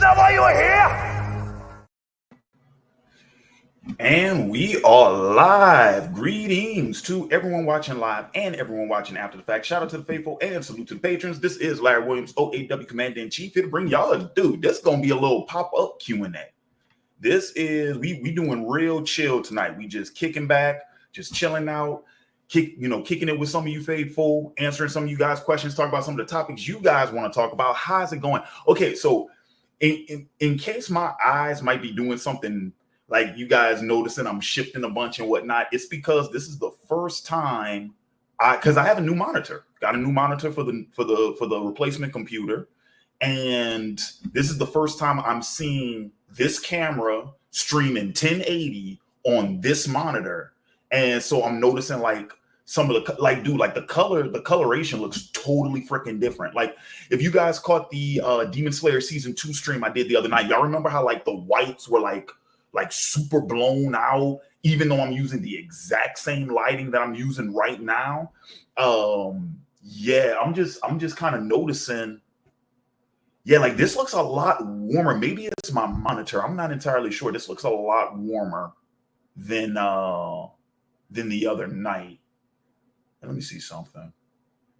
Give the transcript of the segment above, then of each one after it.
that why you are here? And we are live. Greetings to everyone watching live and everyone watching after the fact. Shout out to the faithful and salute to the patrons. This is Larry Williams, OAW Commander-in-Chief, here to bring y'all a dude. This is gonna be a little pop-up Q&A. This is we doing real chill tonight. We just kicking back, just chilling out, kicking it with some of you faithful, answering some of you guys' questions, talk about some of the topics you guys want to talk about. How's it going? Okay, so in case my eyes might be doing something like you guys noticing I'm shifting a bunch and whatnot, it's because this is the first time because I have a new monitor. Got a new monitor for the replacement computer, and this is the first time I'm seeing this camera stream in 1080 on this monitor. And so I'm noticing like some of the the coloration looks totally freaking different. Like if you guys caught the Demon Slayer season 2 stream I did the other night, y'all remember how like the whites were like super blown out, even though I'm using the exact same lighting that I'm using right now. Yeah, I'm just kind of noticing. Yeah, like this looks a lot warmer. Maybe it's my monitor. I'm not entirely sure. This looks a lot warmer than the other night. Let me see something.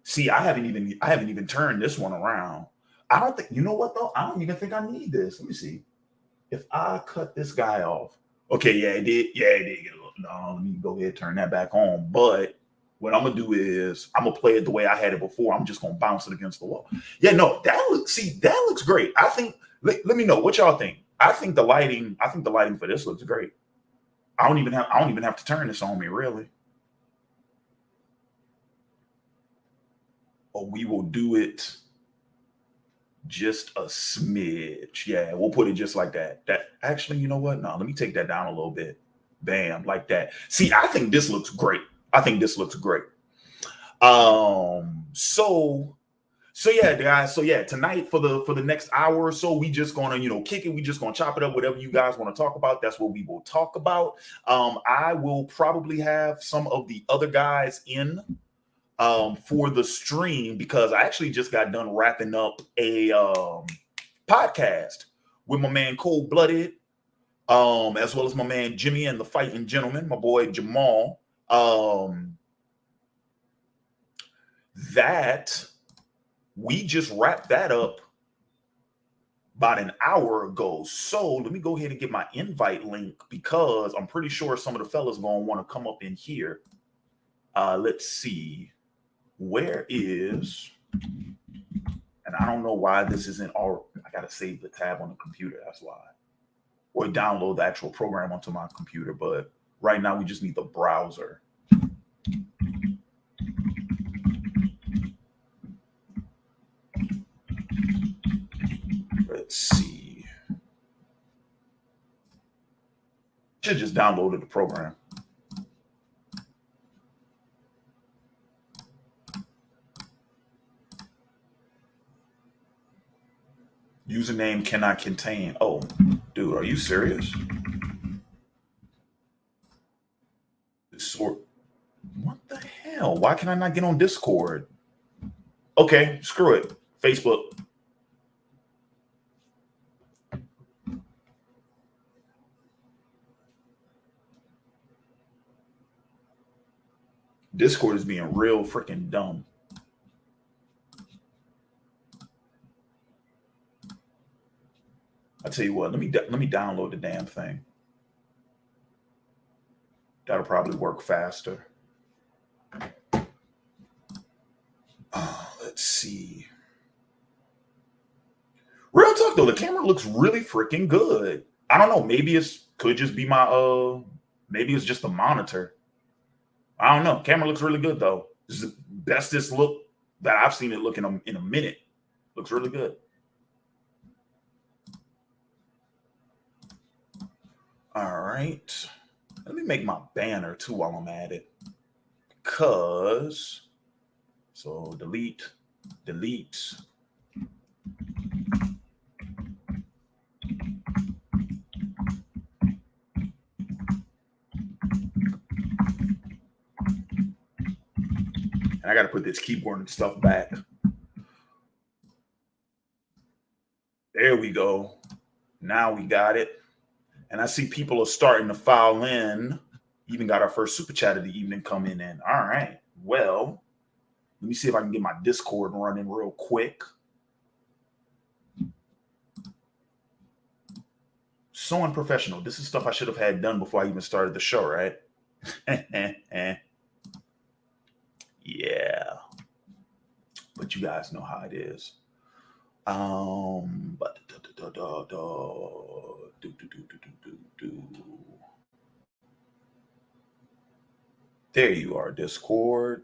See, I haven't even turned this one around. I don't think, you know what though? I don't even think I need this. Let me see. If I cut this guy off. Okay, yeah, it did. Yeah, it did get a little. No, let me go ahead and turn that back on. But what I'm gonna do is I'm gonna play it the way I had it before. I'm just gonna bounce it against the wall. Yeah, no, that looks great. I think let me know what y'all think. I think the lighting for this looks great. I don't even have to turn this on me, really. Or we will do it just a smidge. Yeah, we'll put it just like that. That actually, you know what? No, let me take that down a little bit. Bam, like that. See, I think this looks great. So yeah, guys. So yeah, tonight for the next hour or so, we just gonna kick it. We just gonna chop it up. Whatever you guys want to talk about, that's what we will talk about. I will probably have some of the other guys in for the stream because I actually just got done wrapping up a podcast with my man Cold Blooded, as well as my man Jimmy and the Fighting Gentleman, my boy Jamal. That we just wrapped that up about an hour ago. So let me go ahead and get my invite link because I'm pretty sure some of the fellas gonna want to come up in here. Let's see. Where is, and I don't know why this isn't all, I gotta save the tab on the computer, that's why. Or download the actual program onto my computer, but right now we just need the browser. Let's see. Should just downloaded the program. Username cannot contain. Oh, dude, are you serious? What the hell? Why can I not get on Discord? Okay, screw it. Facebook. Discord is being real freaking dumb. I tell you what, let me download the damn thing. That'll probably work faster. Let's see. Real talk though, the camera looks really freaking good. I don't know, maybe could just be my maybe it's just the monitor. I don't know. Camera looks really good though. This is the bestest look that I've seen it look in a minute. Looks really good. All right. Let me make my banner too while I'm at it. So delete. And I got to put this keyboard and stuff back. There we go. Now we got it. And I see people are starting to file in. Even got our first super chat of the evening coming in. All right. Well, let me see if I can get my Discord running real quick. So unprofessional. This is stuff I should have had done before I even started the show, right? Yeah. But you guys know how it is. But there you are, Discord.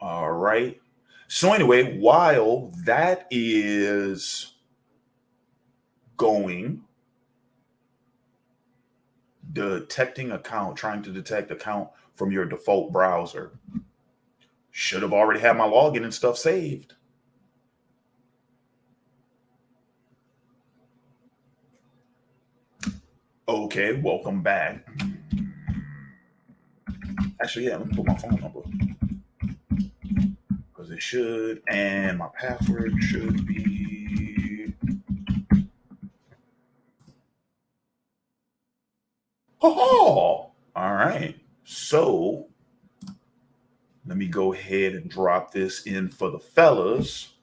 All right. So anyway, while that is going, detecting account, trying to detect account from your default browser. Should have already had my login and stuff saved. Okay, welcome back. Actually, yeah, let me put my phone number. Because it should, and my password should be. Oh, all right. So let me go ahead and drop this in for the fellas.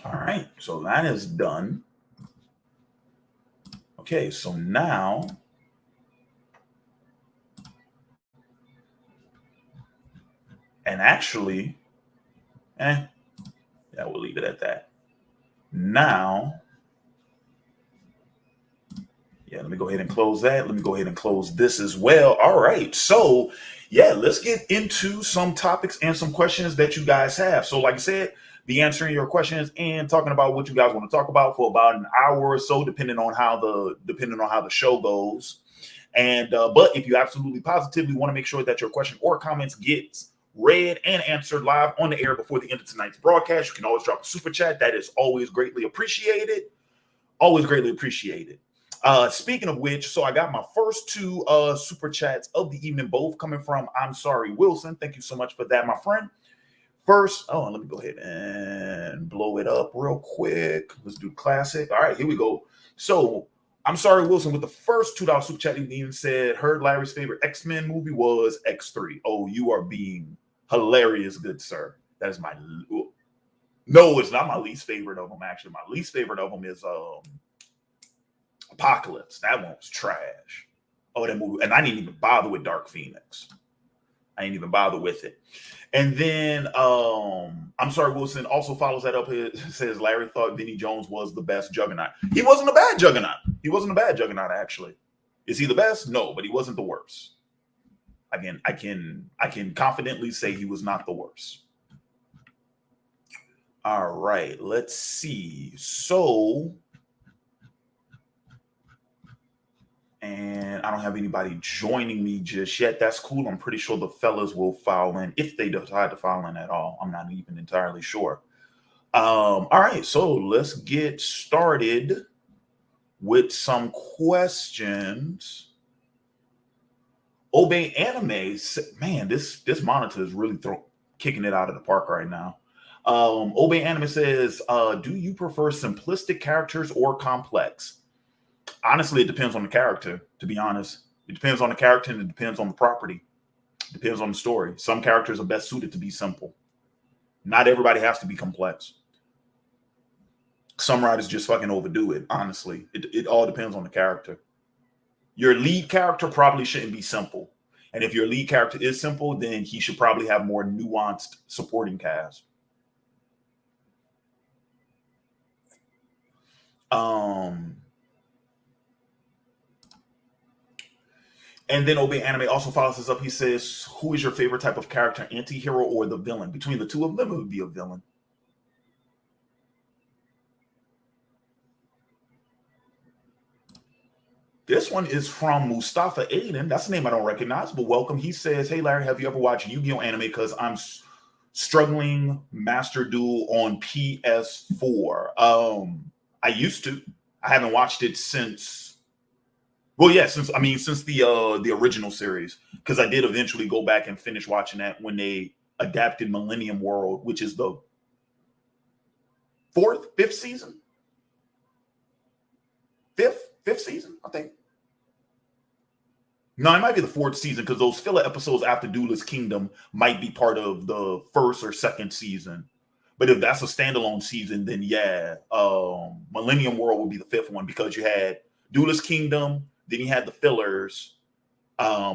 All right, so that is done. Okay, so now and actually, yeah, we'll leave it at that. Now, yeah, let me go ahead and close that. Let me go ahead and close this as well. All right, so yeah, let's get into some topics and some questions that you guys have. So, like I said, be answering your questions and talking about what you guys want to talk about for about an hour or so, depending on how the show goes. And but if you absolutely positively want to make sure that your question or comments gets read and answered live on the air before the end of tonight's broadcast, you can always drop a super chat. That is always greatly appreciated. Always greatly appreciated. Speaking of which, so I got my first two super chats of the evening, both coming from I'm Sorry Wilson. Thank you so much for that, my friend. First, let me go ahead and blow it up real quick. Let's do classic. All right, here we go. So I'm Sorry Wilson with the first $2 super chat even said, heard Larry's favorite X-Men movie was X3. Oh, you are being hilarious, good sir. That is my no, it's not my least favorite of them, actually. My least favorite of them is Apocalypse. That one was trash. Oh, that movie. And I didn't even bother with Dark Phoenix. I didn't even bother with it. And then I'm Sorry Wilson also follows that up. It says Larry thought Vinnie Jones was the best Juggernaut. He wasn't a bad Juggernaut. He wasn't a bad Juggernaut, actually. Is he the best? No, but he wasn't the worst. Again, I can confidently say he was not the worst. All right, let's see. So, and I don't have anybody joining me just yet. That's cool. I'm pretty sure the fellas will file in if they decide to file in at all. I'm not even entirely sure. All right, so let's get started with some questions. Obey Anime, man, this monitor is really kicking it out of the park right now. Obey Anime says, do you prefer simplistic characters or complex? Honestly, it depends on the character, to be honest. It depends on the character and it depends on the property. It depends on the story. Some characters are best suited to be simple. Not everybody has to be complex. Some writers just fucking overdo it, honestly. It all depends on the character. Your lead character probably shouldn't be simple. And if your lead character is simple, then he should probably have more nuanced supporting cast. And then Obey Anime also follows this up. He says, who is your favorite type of character, anti-hero or the villain? Between the two of them, it would be a villain. This one is from Mustafa Aiden. That's a name I don't recognize, but welcome. He says, hey, Larry, have you ever watched Yu-Gi-Oh! Anime? Because I'm Struggling Master Duel on PS4. I used to. I haven't watched it since. Well, yeah, since the original series, because I did eventually go back and finish watching that when they adapted Millennium World, which is the fifth season, fifth season, I think. No, it might be the fourth season because those filler episodes after Duelist Kingdom might be part of the first or second season. But if that's a standalone season, then yeah, Millennium World would be the fifth one because you had Duelist Kingdom, then you had the fillers,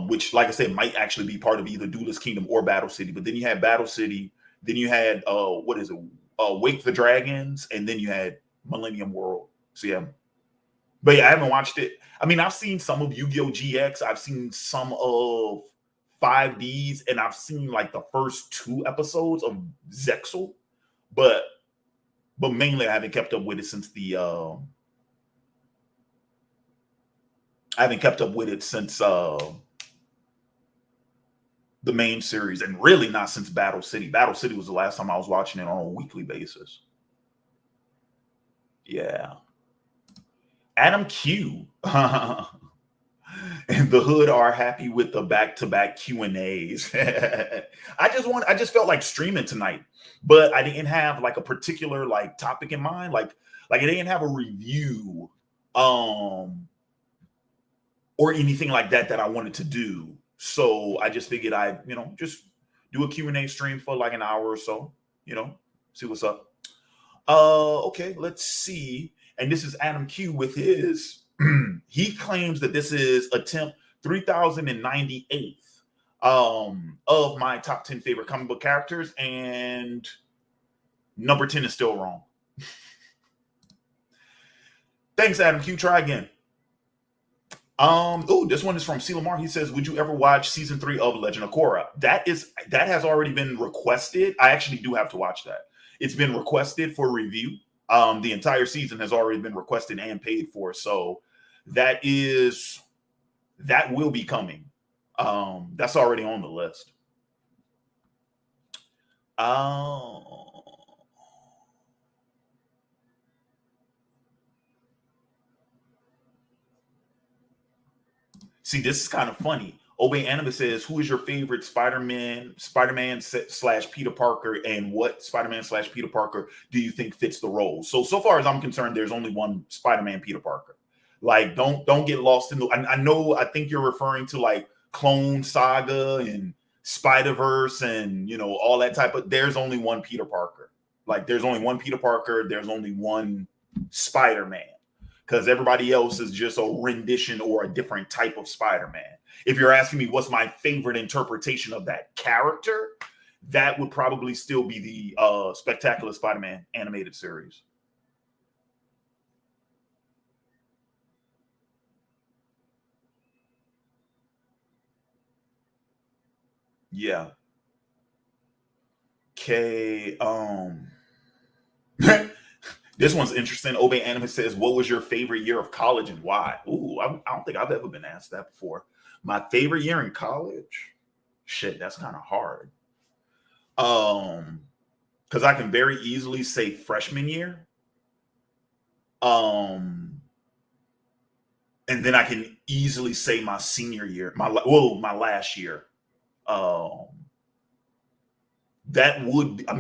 which, like I said, might actually be part of either Duelist Kingdom or Battle City. But then you had Battle City, then you had Wake the Dragons, and then you had Millennium World. So yeah. But yeah, I haven't watched it. I mean, I've seen some of Yu-Gi-Oh! GX. I've seen some of 5Ds, and I've seen like the first 2 episodes of Zexal. But mainly I haven't kept up with it since the main series, and really not since Battle City. Battle City was the last time I was watching it on a weekly basis. Yeah. Adam Q and the Hood are happy with the back-to-back Q&As. I just felt like streaming tonight, but I didn't have like a particular like topic in mind. Like I didn't have a review or anything like that I wanted to do. So I just figured I'd, just do a Q&A stream for like an hour or so, see what's up. Okay, let's see. And this is Adam Q with his, he claims that this is attempt 3098 of my top 10 favorite comic book characters, and number 10 is still wrong. Thanks, Adam Q. Try again. This one is from C. Lamar. He says, would you ever watch season 3 of Legend of Korra? That has already been requested. I actually do have to watch that. It's been requested for review. The entire season has already been requested and paid for. So that will be coming. That's already on the list. See, this is kind of funny. Obey Anima says, who is your favorite Spider-Man / Peter Parker, and what Spider-Man / Peter Parker do you think fits the role? So far as I'm concerned, there's only one Spider-Man Peter Parker. Like, don't get lost in the, I think you're referring to like Clone Saga and Spider-Verse and, all that type of, there's only one Peter Parker. Like, there's only one Peter Parker. There's only one Spider-Man, because everybody else is just a rendition or a different type of Spider-Man. If you're asking me what's my favorite interpretation of that character, that would probably still be the Spectacular Spider-Man animated series. Yeah. Okay. This one's interesting. Obey Anime says, what was your favorite year of college and why? Ooh, I don't think I've ever been asked that before. My favorite year in college? Shit, that's kind of hard. Because I can very easily say freshman year. And then I can easily say my senior year, my last year. That would, I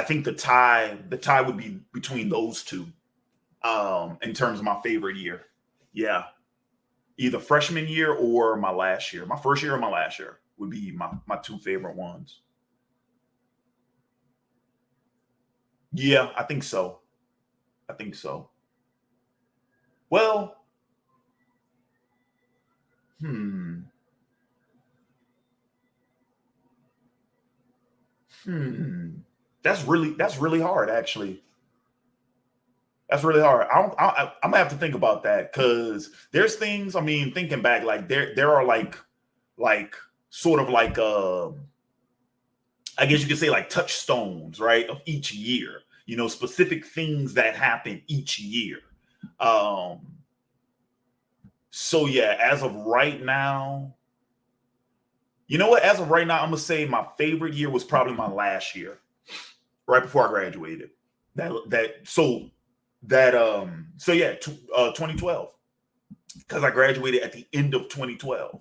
think the tie would be between those two in terms of my favorite year. Yeah. Either freshman year or my last year. My first year or my last year would be my two favorite ones. Yeah, I think so. Well, That's really hard, actually. That's really hard. I'm gonna have to think about that, because there's things. Thinking back, like there are like sort of like I guess you could say like touchstones, right, of each year. Specific things that happen each year. So yeah, as of right now, You know what? As of right now, I'm gonna say my favorite year was probably my last year, right before I graduated. So yeah, 2012, because I graduated at the end of 2012.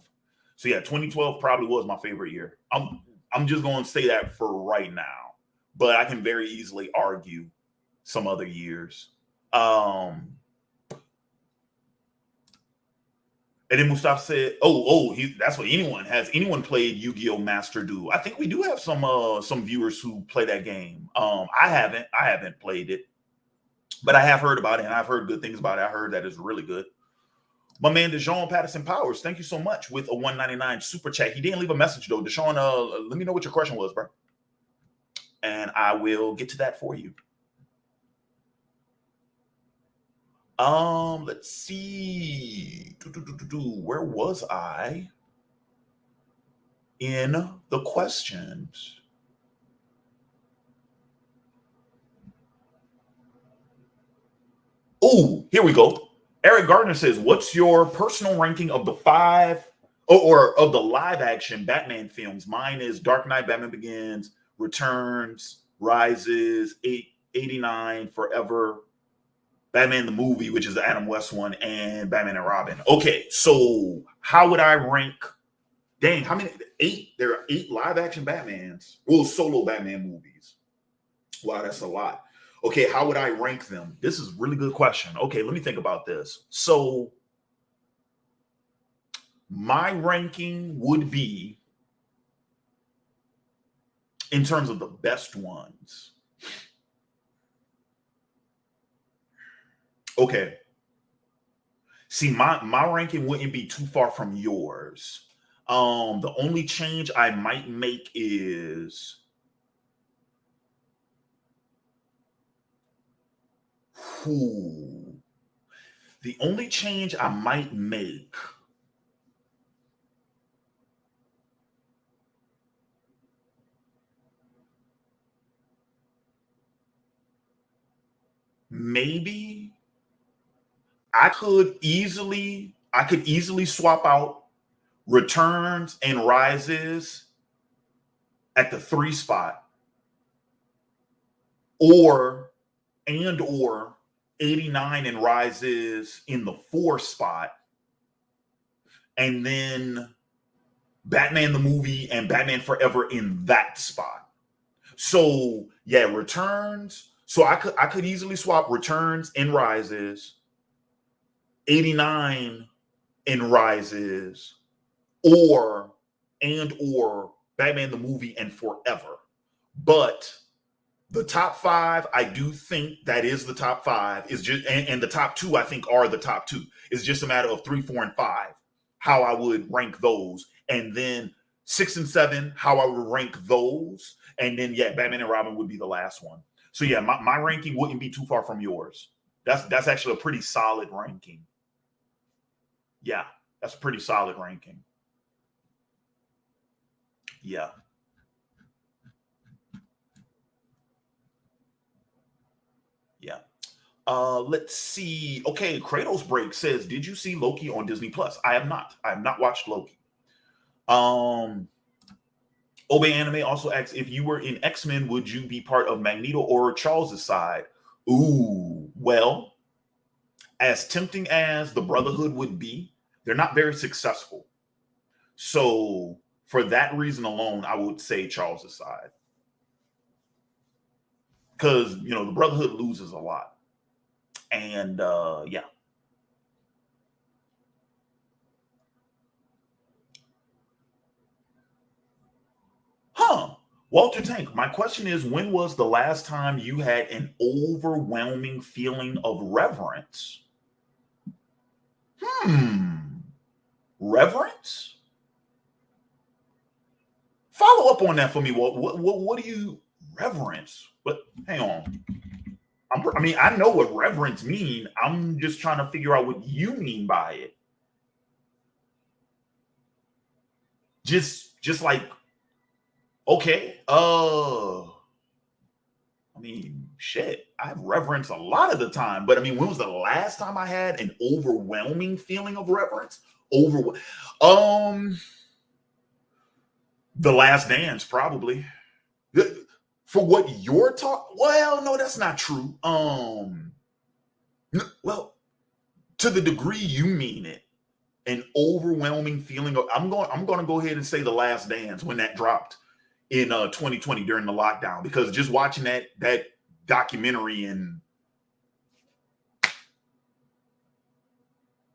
So yeah, 2012 probably was my favorite year. I'm just going to say that for right now, but I can very easily argue some other years. And then Mustafa said, that's what anyone has. Anyone played Yu-Gi-Oh! Master Duel? I think we do have some viewers who play that game. I haven't played it, but I have heard about it, and I've heard good things about it. I heard that it's really good. My man Deshaun Patterson Powers, thank you so much with a 199 super chat. He didn't leave a message though. Deshaun, let me know what your question was, bro, and I will get to that for you. Let's see. Where was I in the questions? Oh, here we go. Eric Gardner says, "What's your personal ranking of the five or of the live action Batman films?" Mine is Dark Knight, Batman Begins, Returns, Rises, 89, Forever, Batman the movie, which is the Adam West one, and Batman and Robin. Okay, so how would I rank? Dang, how many? 8. There are 8 live action Batmans. Well, solo Batman movies. Wow, that's a lot. Okay, how would I rank them? This is a really good question. Okay, let me think about this. So my ranking would be, in terms of the best ones. Okay. See, my ranking wouldn't be too far from yours. The only change I might make is the only change I might make maybe I could easily swap out Returns and Rises at the 3 spot, or 89 and Rises in the 4 spot, and then Batman the movie and Batman Forever in that spot. So yeah, Returns. So I could easily swap Returns and Rises, 89 and Rises, or Batman the movie and Forever. But the top 5, I do think that is the top 5. Is just and the top 2, I think, are the top 2. It's just a matter of 3, 4, and 5, how I would rank those, and then 6 and 7, how I would rank those, and then yeah, Batman and Robin would be the last one. So yeah, my ranking wouldn't be too far from yours. That's actually a pretty solid ranking. Yeah, that's a pretty solid ranking. Yeah. Yeah. Let's see. Okay, Kratos Break says, "Did you see Loki on Disney Plus?" I have not. I have not watched Loki. Obey Anime also asks, "If you were in X-Men, would you be part of Magneto or Charles's side?" Ooh, well, as tempting as the Brotherhood would be, they're not very successful. So for that reason alone, I would say Charles's side, because the Brotherhood loses a lot. And yeah. Walter Tank, my question is, when was the last time you had an overwhelming feeling of reverence? Reverence? Follow up on that for me. What do you reverence? But hang on. I know what reverence mean. I'm just trying to figure out what you mean by it. Just like, okay, shit, I have reverence a lot of the time, but when was the last time I had an overwhelming feeling of reverence? The Last Dance, probably. For what you're talking, well, no, that's not true. Well, to the degree you mean it, an overwhelming feeling of I'm going to go ahead and say The Last Dance when that dropped in 2020 during the lockdown, because just watching that documentary, and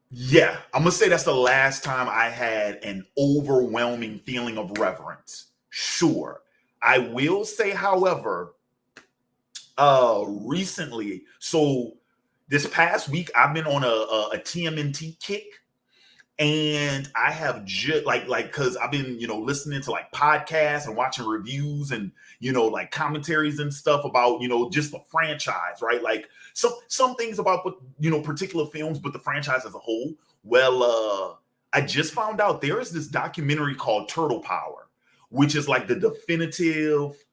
yeah, I'm gonna say that's the last time I had an overwhelming feeling of reverence. Sure. I will say, however, recently, so this past week I've been on a TMNT kick, and I have just like because I've been listening to like podcasts and watching reviews and like commentaries and stuff about just the franchise, right? Like some things about particular films, but the franchise as a whole. Well, I just found out there is this documentary called Turtle Power, which is like the definitive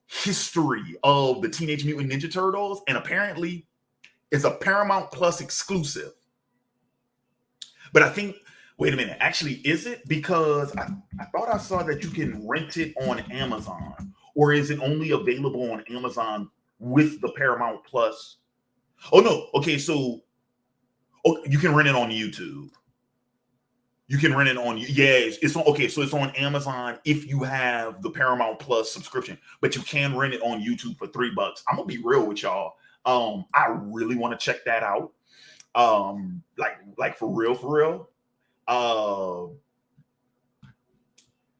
history of the Teenage Mutant Ninja Turtles, and apparently it's a Paramount Plus exclusive. But I think, wait a minute, actually, is it? Because I thought I saw that you can rent it on Amazon, or is it only available on Amazon with the Paramount Plus? Oh no, okay, so you can rent it on YouTube. You can rent it on, it's on, okay, so it's on Amazon if you have the Paramount Plus subscription, but you can rent it on YouTube for $3. I'm gonna be real with y'all. I really want to check that out. Like for real.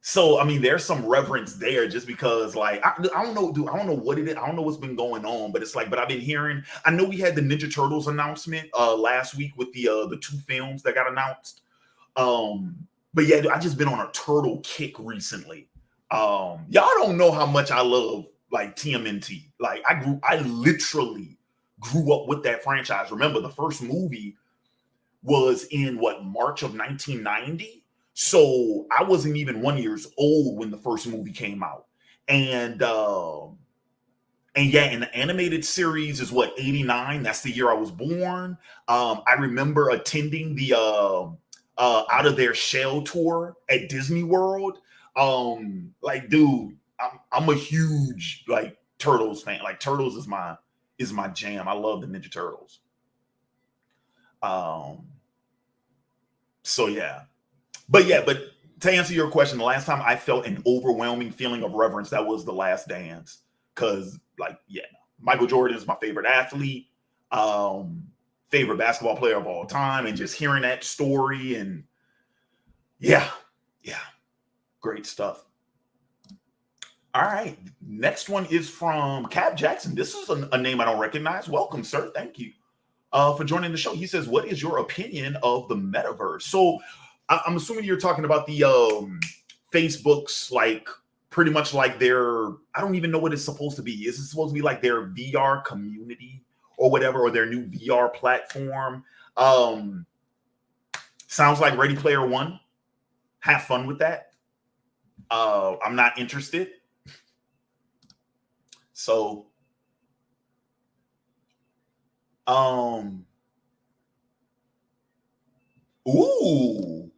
So I mean, there's some reverence there, just because like I don't know, dude. I don't know what it is. I don't know what's been going on, but it's like, but I've been hearing. I know we had the Ninja Turtles announcement last week with the 2 films that got announced. But yeah, I just been on a turtle kick recently. Y'all don't know how much I love like TMNT. Like I literally grew up with that franchise. Remember, the first movie was in March of 1990. So I wasn't even 1 year old when the first movie came out. And yeah, and the animated series is 89. That's the year I was born. I remember attending the Out of Their Shell tour at Disney World. Like, dude, I'm a huge like Turtles fan. Like, Turtles is my jam. I love the Ninja Turtles. So yeah. But to answer your question, the last time I felt an overwhelming feeling of reverence, that was The Last Dance. Cause like, yeah, Michael Jordan is my favorite athlete, favorite basketball player of all time. And just hearing that story, and yeah, great stuff. All right. Next one is from Cap Jackson. This is a name I don't recognize. Welcome, sir. Thank you for joining the show. He says, what is your opinion of the metaverse? So I'm assuming you're talking about the Facebook's, like, pretty much like their, I don't even know what it's supposed to be. Is it supposed to be like their VR community or whatever, or their new VR platform? Sounds like Ready Player One. Have fun with that. I'm not interested. So, ooh,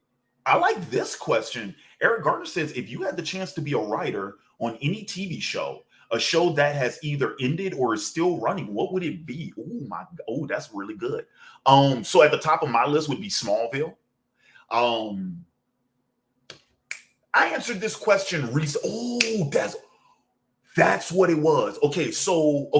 I like this question. Eric Gardner says, if you had the chance to be a writer on any TV show, a show that has either ended or is still running, what would it be? That's really good. So at the top of my list would be Smallville. I answered this question recently. Oh, that's what it was. Okay, so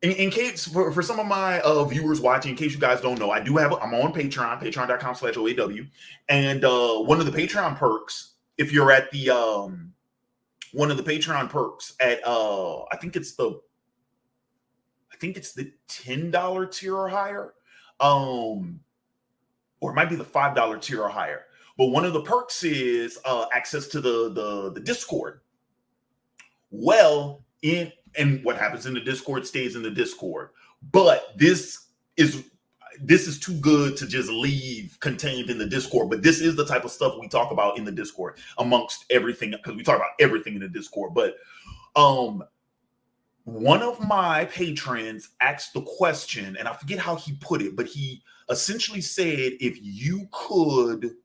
in case for some of my viewers watching, in case you guys don't know, I'm on Patreon, patreon.com/OAW. And one of the Patreon perks, if you're at the one of the Patreon perks at I think it's the $10 tier or higher. Or it might be the $5 tier or higher. But one of the perks is access to the Discord. Well, and what happens in the Discord stays in the Discord. But this is too good to just leave contained in the Discord. But this is the type of stuff we talk about in the Discord, amongst everything, because we talk about everything in the Discord. But one of my patrons asked the question, and I forget how he put it, but he essentially said, if you could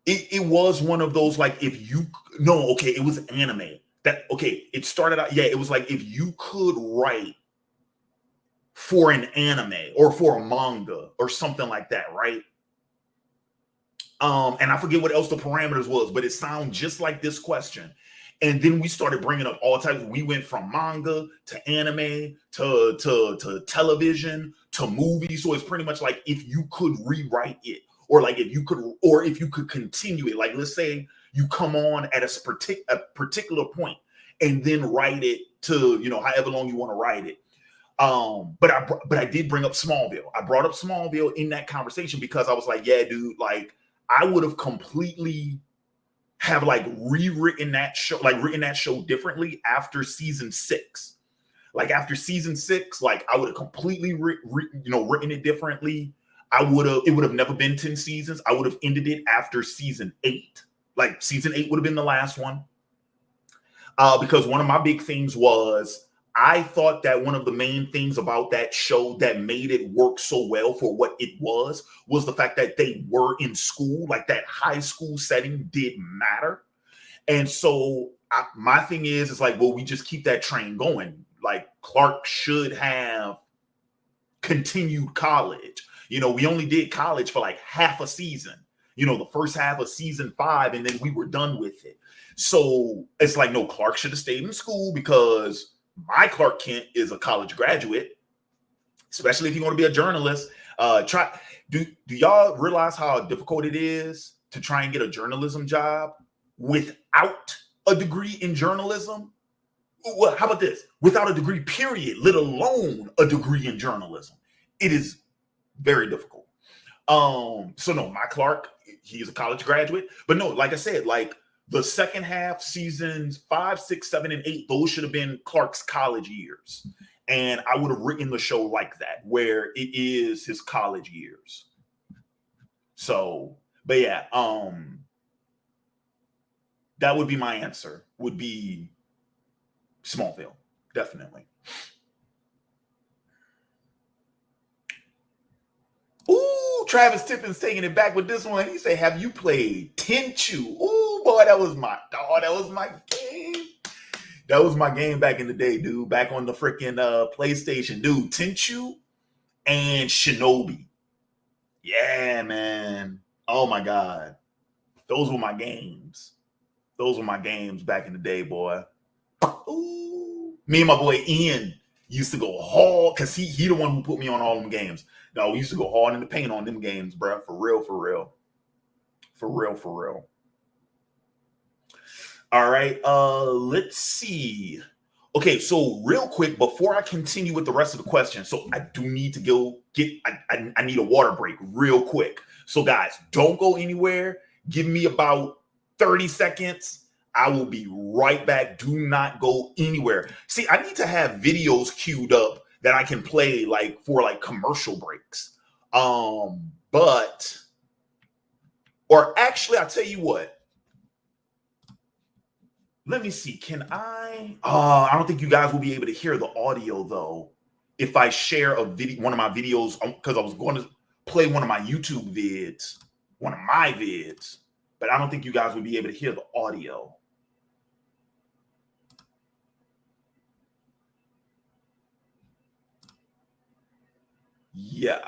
it was one of those, like, if you, no, okay, it was anime. That, okay, it started out, yeah, it was like if you could write for an anime or for a manga or something like that, right? And I forget what else the parameters was, but it sounded just like this question. And then we started bringing up all types. We went from manga to anime to television to movies. So it's pretty much like if you could rewrite it, or like if you could continue it. Like, let's say you come on at a particular point and then write it to, however long you want to write it. But I did bring up Smallville. I brought up Smallville in that conversation because I was like, yeah, dude, like, I would have completely have like rewritten that show, like written that show differently after season 6. Like after season 6, like I would have completely written it differently. It would have never been 10 seasons. I would have ended it after season 8. Like season 8 would have been the last one. Because one of my big things was, I thought that one of the main things about that show that made it work so well for what it was the fact that they were in school. Like that high school setting did matter. And so my thing is, it's like, well, we just keep that train going. Like Clark should have continued college. We only did college for like half a season, the first half of season 5, and then we were done with it. So it's like, no, Clark should have stayed in school, because my Clark Kent is a college graduate, especially if you want to be a journalist. Do y'all realize how difficult it is to try and get a journalism job without a degree in journalism? Well, how about this? Without a degree, period, let alone a degree in journalism. It is very difficult. So no, my Clark, he's a college graduate. But no, like I said, like the second half, seasons 5, 6, 7, and 8, those should have been Clark's college years. And I would have written the show like that, where it is his college years. So, but yeah, that would be my answer, would be Smallville, definitely. Ooh, Travis Tippin's taking it back with this one. He said, have you played Tenchu? Ooh, boy, that was my game. That was my game back in the day, dude. Back on the freaking PlayStation, dude. Tenchu and Shinobi. Yeah, man. Oh my God. Those were my games. Those were my games back in the day, boy. Ooh. Me and my boy Ian used to go hard, because he the one who put me on all them games. No, we used to go hard in the paint on them games, bro. For real, for real. For real, for real. All right, let's see. Okay, so real quick, before I continue with the rest of the questions, so I do need to go I need a water break real quick. So guys, don't go anywhere. Give me about 30 seconds. I will be right back. Do not go anywhere. See, I need to have videos queued up that I can play like for like commercial breaks. But, or actually, I'll tell you what. Let me see. Can I don't think you guys will be able to hear the audio though, if I share a video, one of my videos, because I was going to play one of my YouTube vids, one of my vids, but I don't think you guys would be able to hear the audio. Yeah.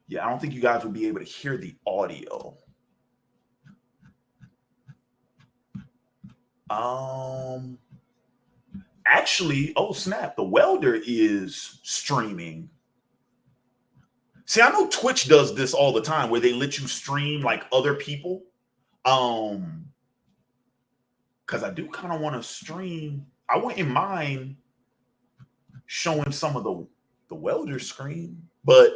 Yeah, I don't think you guys will be able to hear the audio. Actually, oh snap, the welder is streaming. See, I know Twitch does this all the time, where they let you stream like other people. Because I do kind of want to stream. I wouldn't mind showing some of the welder screen. But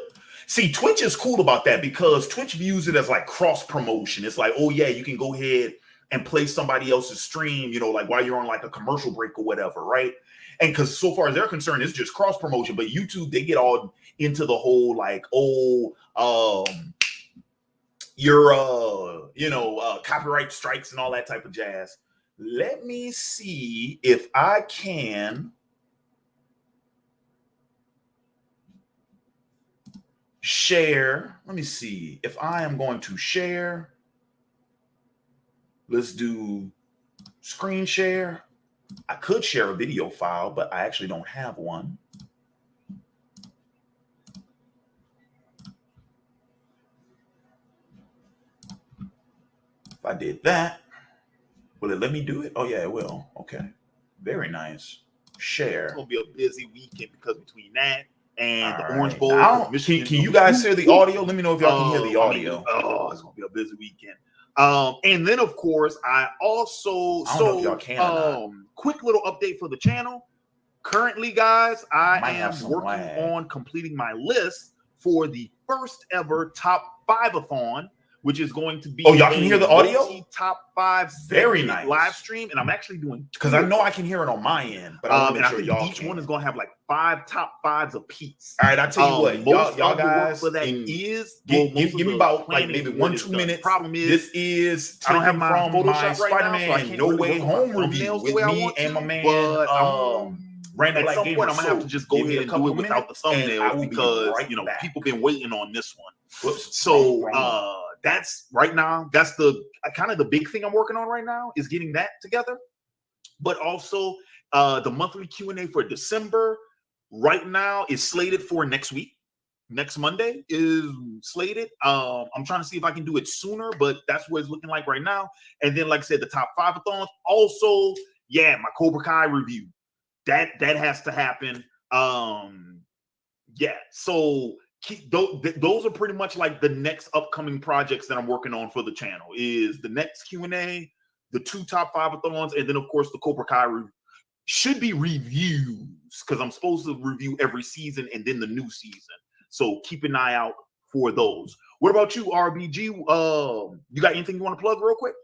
see, Twitch is cool about that, because Twitch views it as like cross promotion. It's like, oh yeah, you can go ahead and play somebody else's stream, like while you're on like a commercial break or whatever, right? And because so far as they're concerned, it's just cross promotion. But YouTube, they get all into the whole like, copyright strikes and all that type of jazz. Let me see if I can share. Let me see. If I am going to share, let's do screen share. I could share a video file, but I actually don't have one. If I did that, will it let me do it? Oh yeah, it will. Okay. Very nice. Share. It's gonna be a busy weekend because between that and the Orange Right. Bowl, Now, can you guys hear the audio? Let me know if y'all can hear the audio. It's gonna be a busy weekend. And then of course, I also I don't know if y'all can or not. Quick little update for the channel. Currently, guys, I am working on completing my list for the first ever top 5-a-thon, which is going to be y'all can hear the audio? Top 5 very nice live stream, and I'm actually doing because I know I can hear it on my end, but and I think each one is going to have like 5 top 5s apiece. All right, I'll tell you what, y'all guys, for that is give me about like maybe 1-2 minutes. Problem is, this is I don't have my from my Spider-Man right now, so No Way Home review with me and my man. Random Black Gamer. I'm gonna have to just go ahead and do it without the thumbnails because people been waiting on this one. Whoops. So that's right now. That's the kind of the big thing I'm working on right now is getting that together. But also the monthly Q&A for December right now is slated for next week. Next Monday is slated. I'm trying to see if I can do it sooner, but that's what it's looking like right now. And then, like I said, the top 5-a-thons. Also, yeah, my Cobra Kai review. That has to happen. Yeah. So those are pretty much like the next upcoming projects that I'm working on for the channel. Is the next Q&A, the 2 top 5-a-thons, and then of course the Cobra Kai should be reviews because I'm supposed to review every season and then the new season. So keep an eye out for those. What about you, RBG? You got anything you want to plug real quick?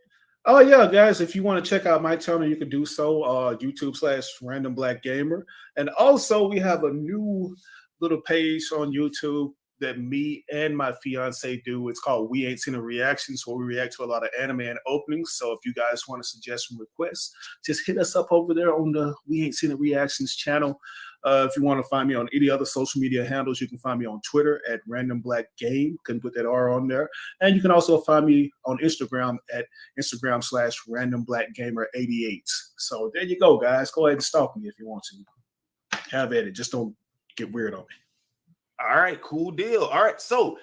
Oh yeah, guys, if you want to check out my channel, you can do so, YouTube/Random Black Gamer. And also we have a new little page on YouTube that me and my fiance do. It's called We Ain't Seen a Reactions, where we react to a lot of anime and openings. So if you guys want to suggest some requests, just hit us up over there on the We Ain't Seen a Reactions channel. If you want to find me on any other social media handles, you can find me on Twitter at Random Black Game. Can put that R on there. And you can also find me on Instagram at Instagram/Random Black Gamer 88. So there you go, guys. Go ahead and stalk me if you want to. Have at it. Just don't get weird on me. All right, cool deal. All right, so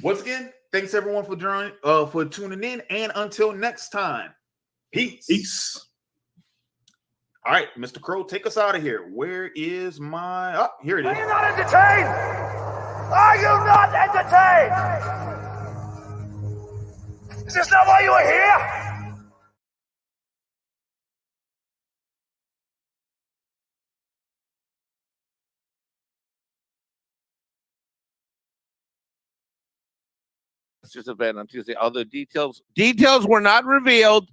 once again, thanks everyone for joining, for tuning in, and until next time, peace. All right, Mr. Crow, take us out of here. Where is my... Oh, here it is. Are you not entertained? Are you not entertained? Is this not why you are here? Just event on Tuesday. Although details were not revealed.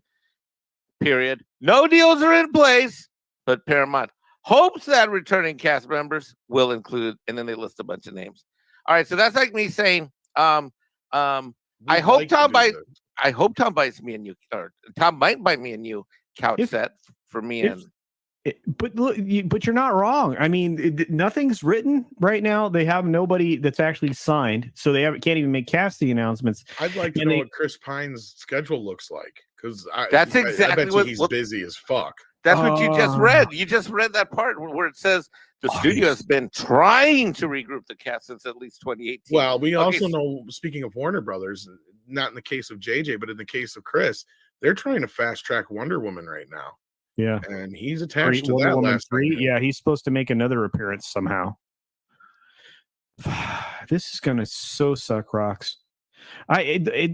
Period. No deals are in place, but Paramount hopes that returning cast members will include, and then they list a bunch of names. All right, so that's like me saying, I hope Tom buys me a new, or Tom might buy me a new couch set for me but look, but you're not wrong. I mean, nothing's written right now. They have nobody that's actually signed, so they can't even make casting announcements. I'd like to know what Chris Pine's schedule looks like, because that's exactly I bet what he's busy as fuck. That's what you just read. You just read that part where it says the studio has been trying to regroup the cast since at least 2018. Well, we also know, speaking of Warner Brothers, not in the case of JJ, but in the case of Chris, they're trying to fast track Wonder Woman right now. Yeah, and he's attached to Wonder that Woman last 3. Yeah, he's supposed to make another appearance somehow. This is gonna so suck rocks.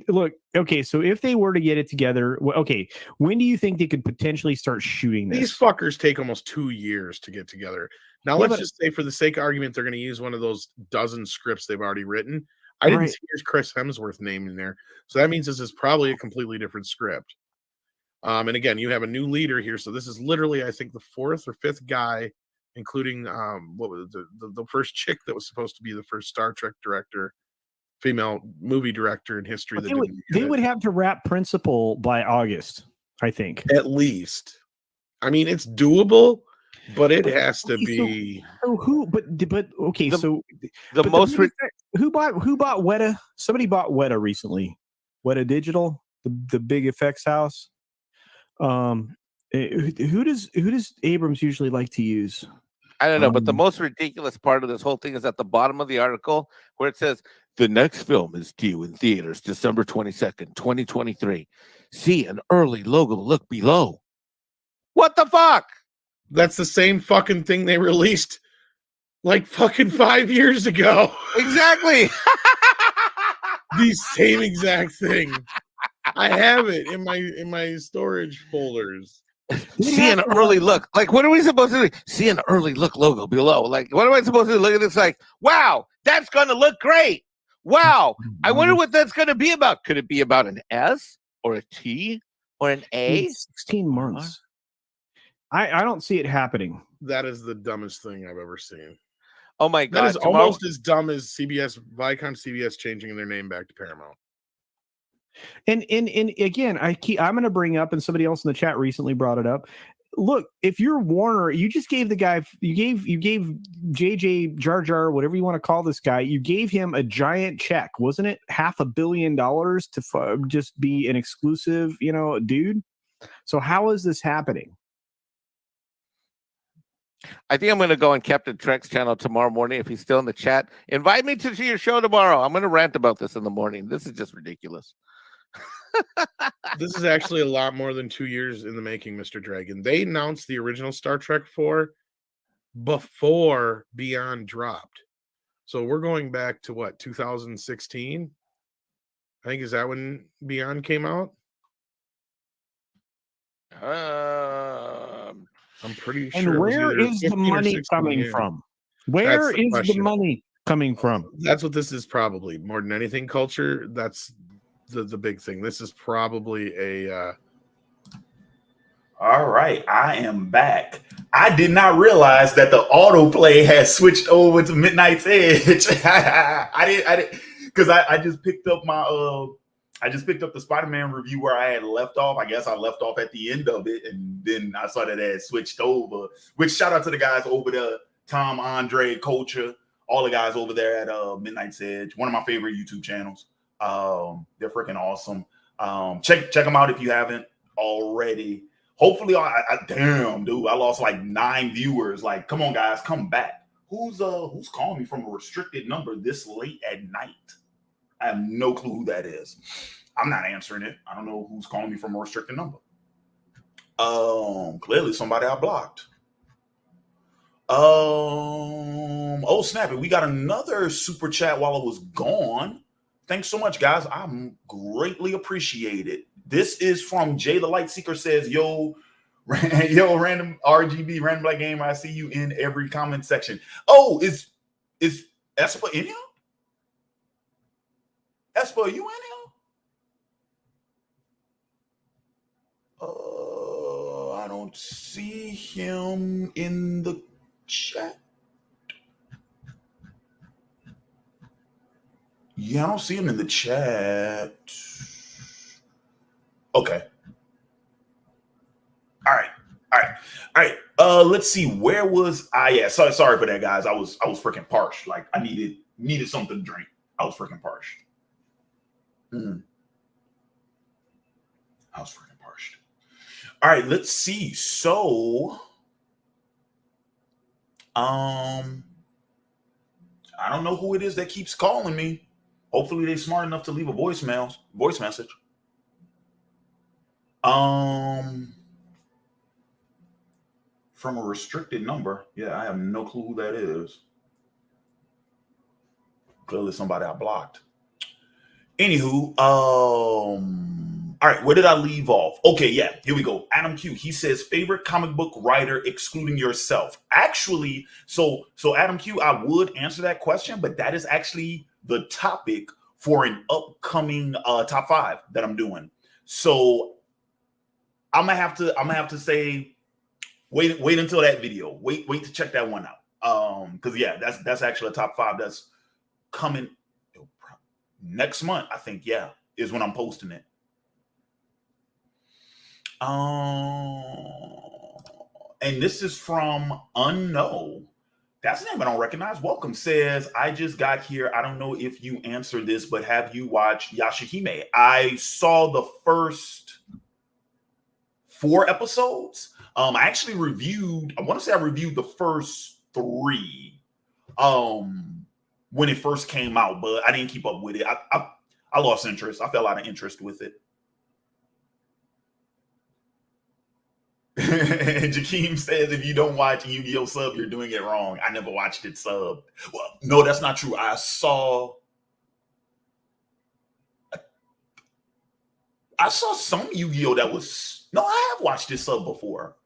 Look, okay, so if they were to get it together, okay, when do you think they could potentially start shooting this? These fuckers take almost 2 years to get together. Now, let's just say, for the sake of argument, they're going to use one of those dozen scripts they've already written. I didn't see Chris Hemsworth name in there, so that means this is probably a completely different script. And again, you have a new leader here, so this is literally, I think, the 4th or 5th guy, including what was the first chick that was supposed to be the first Star Trek director, female movie director in history. They would have to wrap Principal by August, I think. At least. I mean, it's doable. But it has to be. So who? But okay. So the but most who bought Weta? Somebody bought Weta recently. Weta Digital, the big effects house. Who does Abrams usually like to use? I don't know, but the most ridiculous part of this whole thing is at the bottom of the article where it says the next film is due in theaters December 22nd, 2023. See an early logo look below. What the fuck? That's the same fucking thing they released like fucking 5 years ago. Exactly. The same exact thing. I have it in my storage folders. See an early look. Like, what are we supposed to do? See an early look logo below. Like, what am I supposed to do? Look at this, like, wow, that's gonna look great. Wow. I wonder what that's gonna be about. Could it be about an S or a T or an A? 16 months. I don't see it happening. That is the dumbest thing I've ever seen. Oh my god. That is almost as dumb as Viacom CBS changing their name back to Paramount. And again, I'm going to bring up, and somebody else in the chat recently brought it up. Look, if you're Warner, you just gave the guy, you gave JJ Jar Jar, whatever you want to call this guy, you gave him a giant check, wasn't it? $500 million to just be an exclusive, dude. So how is this happening? I think I'm going to go on Captain Trek's channel tomorrow morning. If he's still in the chat, invite me to your show tomorrow. I'm going to rant about this in the morning. This is just ridiculous. This is actually a lot more than 2 years in the making, Mr. Dragon. They announced the original Star Trek 4 before Beyond dropped. So we're going back to what, 2016? I think, is that when Beyond came out? I'm pretty sure. And where is the money coming from? Where is the money coming from? That's what this is probably. More than anything, culture. That's the big thing. This is probably a... All right, I am back. I did not realize that the autoplay had switched over to Midnight's Edge. I did because I just picked up the Spider-Man review where I had left off. I guess I left off at the end of it, and then I saw that it had switched over. Which, shout out to the guys over there, Tom, Andre, Culture, all the guys over there at Midnight's Edge, one of my favorite YouTube channels. They're freaking awesome. Check them out if you haven't already. Hopefully, damn, dude, I lost like 9 viewers. Like, come on, guys, come back. Who's calling me from a restricted number this late at night? I have no clue who that is. I'm not answering it. I don't know who's calling me from a restricted number. Clearly somebody I blocked. Oh, snap it. We got another super chat while I was gone. Thanks so much, guys. I'm greatly appreciated. This is from Jay the Light Seeker says, yo, random RGB, random black gamer. I see you in every comment section. Oh, is Espa in here? Espa, are you in here? I don't see him in the chat. Yeah, I don't see him in the chat. Okay. All right. Let's see. Where was I at? Sorry for that, guys. I was freaking parched. Like, I needed something to drink. I was freaking parched. I was freaking parched. All right, let's see. So, I don't know who it is that keeps calling me. Hopefully they're smart enough to leave a voice message. From a restricted number. Yeah, I have no clue who that is. Clearly somebody I blocked. Anywho, all right, where did I leave off? Okay, yeah, here we go. Adam Q, he says, favorite comic book writer excluding yourself. Actually, so Adam Q, I would answer that question, but that is actually the topic for an upcoming top 5 that I'm doing. So I'm gonna have to say, wait until that video. Wait to check that one out. Because yeah, that's actually a top 5 that's coming next month. I think, yeah, is when I'm posting it. And this is from Unknown. That's a name I don't recognize. Welcome says, I just got here. I don't know if you answered this, but have you watched Yashahime? I saw the first 4 episodes. I actually reviewed, I want to say I reviewed the first 3 when it first came out, but I didn't keep up with it. I lost interest. I fell out of interest with it. Jakeem says, if you don't watch Yu-Gi-Oh! Sub, you're doing it wrong. I never watched it sub. Well, no, that's not true. I saw some Yu-Gi-Oh! That was... No, I have watched this sub before.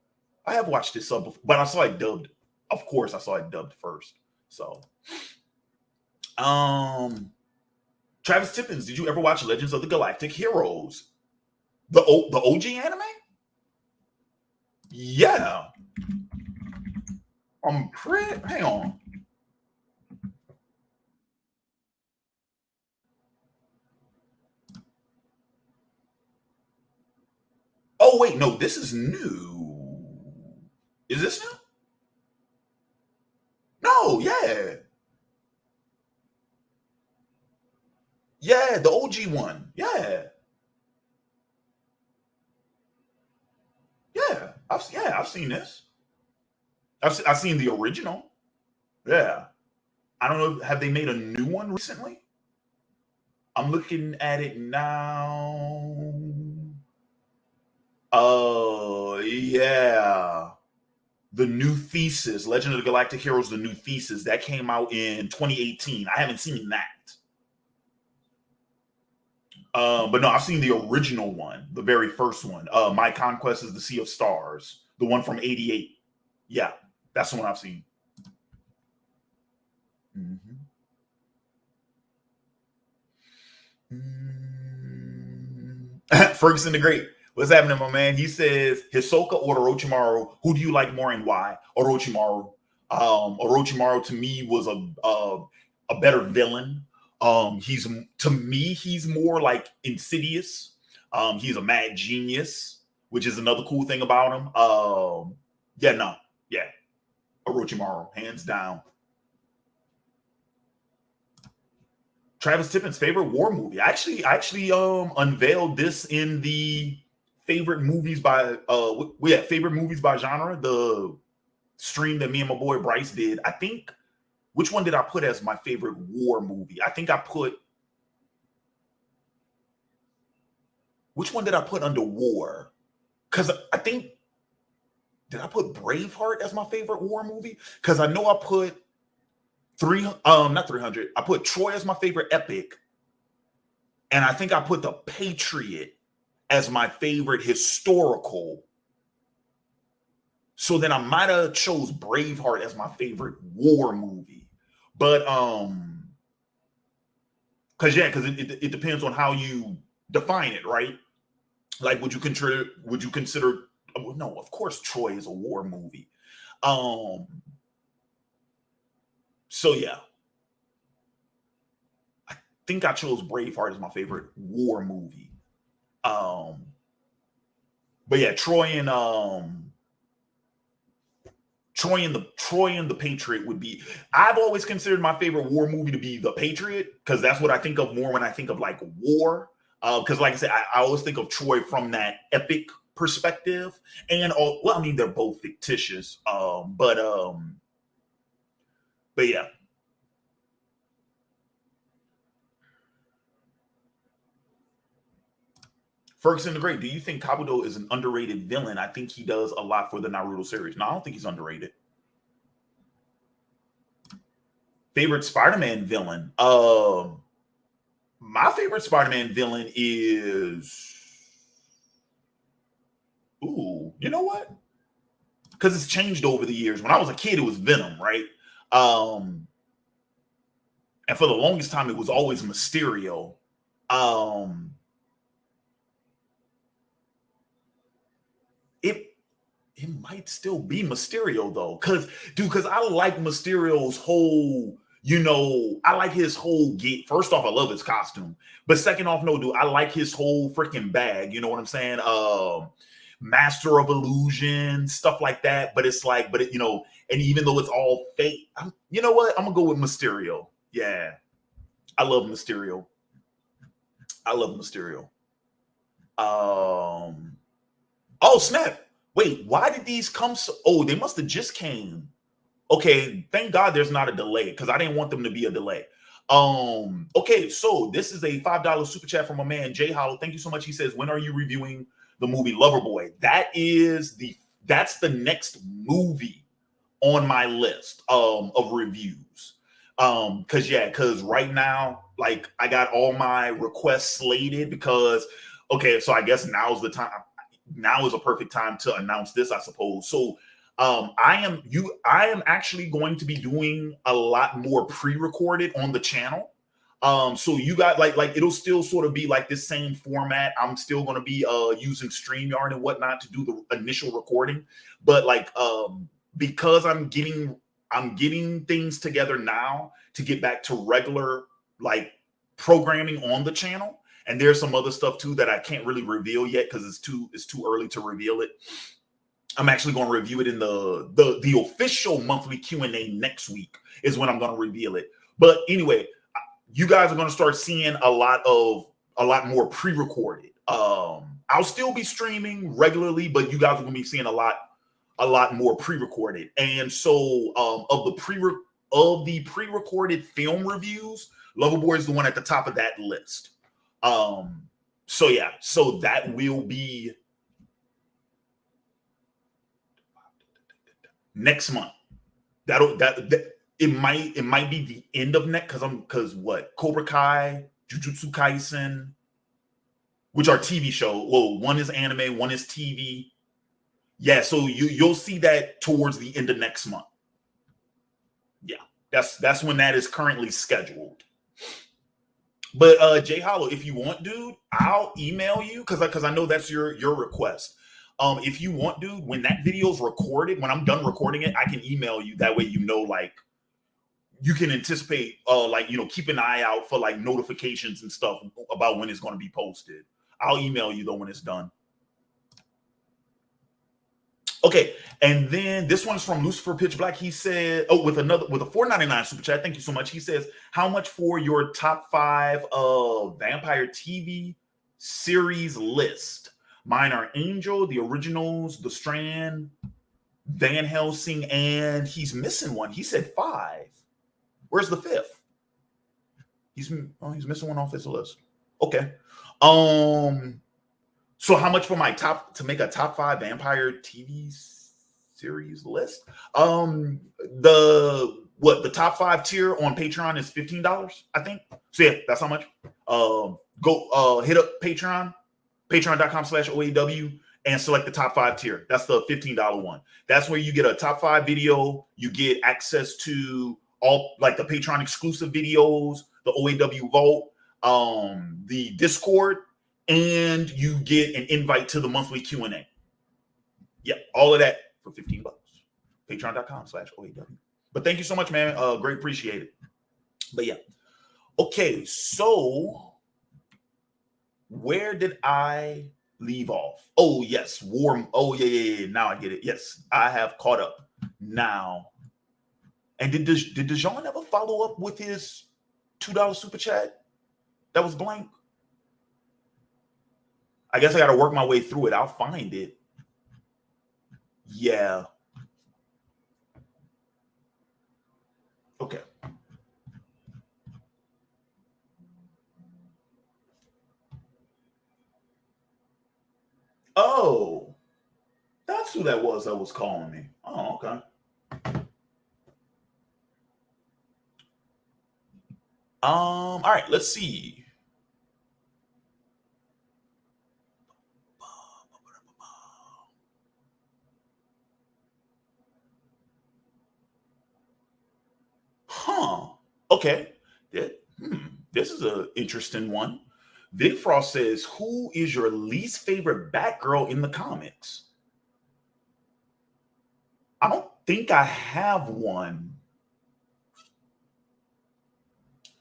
But I saw it dubbed. Of course, I saw it dubbed first. So, Travis Tippins, did you ever watch Legends of the Galactic Heroes? The OG anime? Yeah. Hang on. Oh, wait, no, this is new. Is this new? No, yeah. Yeah, the OG one. Yeah. Yeah, I've seen this. I've seen the original. Yeah. I don't know, have they made a new one recently? I'm looking at it now. Oh, yeah. The New Thesis, Legend of the Galactic Heroes, The New Thesis, that came out in 2018. I haven't seen that. But no, I've seen the original one, the very first one. My Conquest is the Sea of Stars, the one from '88. Yeah, that's the one I've seen. Ferguson the Great. What's happening, my man? He says, Hisoka or Orochimaru, who do you like more and why? Orochimaru. Orochimaru to me was a better villain. He's more like insidious. He's a mad genius, which is another cool thing about him. Orochimaru, hands down. Travis Tippin's favorite war movie. I actually unveiled this in the favorite movies by favorite movies by genre, the stream that me and my boy Bryce did. I think, which one did I put as my favorite war movie? I think I put, which one did I put under war? Because I think, did I put Braveheart as my favorite war movie? Because I know I put not 300. I put Troy as my favorite epic. And I think I put The Patriot as my favorite historical. So then I might have chose Braveheart as my favorite war movie. But because it depends on how you define it, right? Like, would you consider no, of course Troy is a war movie. So yeah. I think I chose Braveheart as my favorite war movie. But yeah, Troy and the Patriot would be. I've always considered my favorite war movie to be The Patriot, because that's what I think of more when I think of like war. Because like I said, I always think of Troy from that epic perspective, and I mean they're both fictitious. But yeah. Ferguson the Great, do you think Kabuto is an underrated villain? I think he does a lot for the Naruto series. No, I don't think he's underrated. Favorite Spider-Man villain? My favorite Spider-Man villain is... Ooh, you know what? Because it's changed over the years. When I was a kid, it was Venom, right? And for the longest time, it was always Mysterio. It might still be Mysterio though, because I like Mysterio's whole, I like his whole get. First off, I love his costume, but second off, no, dude, I like his whole freaking bag. You know what I'm saying? Master of Illusion, stuff like that. But it's like, you know, and even though it's all fake, you know what? I'm gonna go with Mysterio. Yeah, I love Mysterio. I love Mysterio. Oh snap! Wait, why did these come so? Oh, they must have just came. Okay, thank God there's not a delay because I didn't want them to be a delay. Okay, so this is a $5 super chat from a man, Jay Hollow. Thank you so much. He says, when are you reviewing the movie Loverboy? That's the next movie on my list of reviews. Because right now, like, I got all my requests slated because okay, so I guess now's the time. Now is a perfect time to announce this, I suppose. So I am actually going to be doing a lot more pre-recorded on the channel. So you got like it'll still sort of be like this same format. I'm still going to be using StreamYard and whatnot to do the initial recording, but like because I'm getting things together now to get back to regular like programming on the channel. And there's some other stuff too that I can't really reveal yet because it's too early to reveal it. I'm actually going to review it in the official monthly Q&A next week is when I'm going to reveal it. But anyway, you guys are going to start seeing a lot more pre-recorded. I'll still be streaming regularly, but you guys are going to be seeing a lot more pre-recorded. And so of the pre-recorded film reviews, Loverboy is the one at the top of that list. So yeah, so that will be next month. It might be the end of next because what Cobra Kai, Jujutsu Kaisen, which are TV show. Well, one is anime, one is TV. Yeah, so you'll see that towards the end of next month. Yeah, that's when that is currently scheduled. But Jay Hollow, if you want, dude, I'll email you because I know that's your request. If you want, dude, when that video's recorded, when I'm done recording it, I can email you. That way, you know, like you can anticipate, like, you know, keep an eye out for like notifications and stuff about when it's going to be posted. I'll email you though when it's done. Okay, and then this one's from Lucifer Pitch Black. He said, with a $4.99 super chat. Thank you so much. He says, how much for your top 5 vampire TV series list? Mine are Angel, The Originals, The Strand, Van Helsing, and he's missing one. He said 5. Where's the 5th? He's missing one off his list. Okay. So how much for to make a top 5 vampire TV series list? The top 5 tier on Patreon is $15, I think. So yeah, that's how much. Go hit up patreon.com/OAW and select the top 5 tier. That's the $15 one. That's where you get a top 5 video. You get access to all like the Patreon exclusive videos, the OAW Vault, the Discord, and you get an invite to the monthly Q&A. Yeah, all of that for $15. Patreon.com/OAW. But thank you so much, man. Great, appreciate it. But yeah. Okay, so where did I leave off? Oh, yes. Oh, yeah. Now I get it. Yes, I have caught up now. And did DeJean ever follow up with his $2 super chat that was blank? I guess I got to work my way through it. I'll find it. Yeah. Okay. Oh, that's who that was calling me. Oh, okay. All right, let's see. Huh. Okay. This is an interesting one. Vic Frost says, who is your least favorite Batgirl in the comics? I don't think I have one.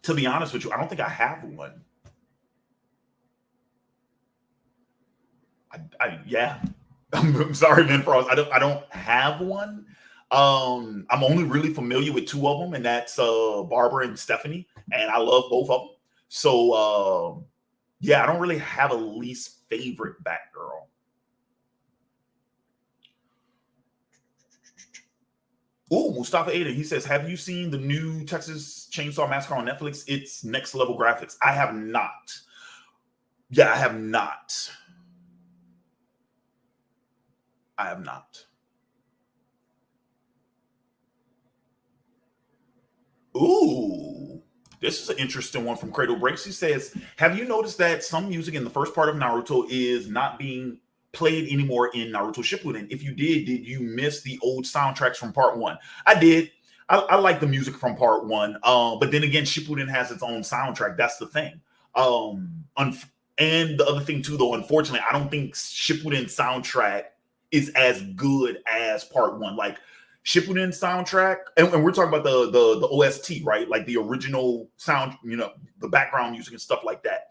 To be honest with you, I don't think I have one. Yeah, I'm sorry, Ben Frost. I don't have one. I'm only really familiar with two of them, and that's Barbara and Stephanie, and I love both of them. So yeah, I don't really have a least favorite Batgirl. Oh, Mustafa Aiden, he says, have you seen the new Texas Chainsaw Massacre on Netflix? It's next level graphics. I have not. Yeah, I have not. I have not. Ooh, this is an interesting one from Cradle Breaks. He says, have you noticed that some music in the first part of Naruto is not being played anymore in Naruto Shippuden? If you did you miss the old soundtracks from part one? I did. I like the music from part one. But then again, Shippuden has its own soundtrack. That's the thing. And the other thing too, though, unfortunately, I don't think Shippuden soundtrack is as good as part one. Like Shippuden soundtrack, and we're talking about the OST, right? Like the original sound, the background music and stuff like that.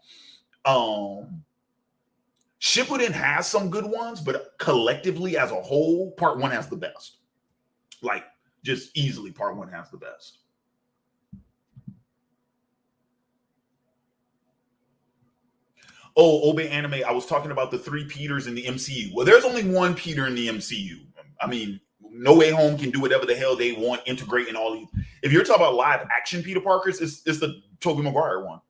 Shippuden has some good ones, but collectively as a whole, part one has the best. Like just easily, part one has the best. Oh, Obey Anime, I was talking about the three Peters in the MCU. Well, there's only one Peter in the MCU. I mean, No Way Home can do whatever the hell they want, integrate in all these. If you're talking about live action Peter Parkers, it's the Tobey Maguire one.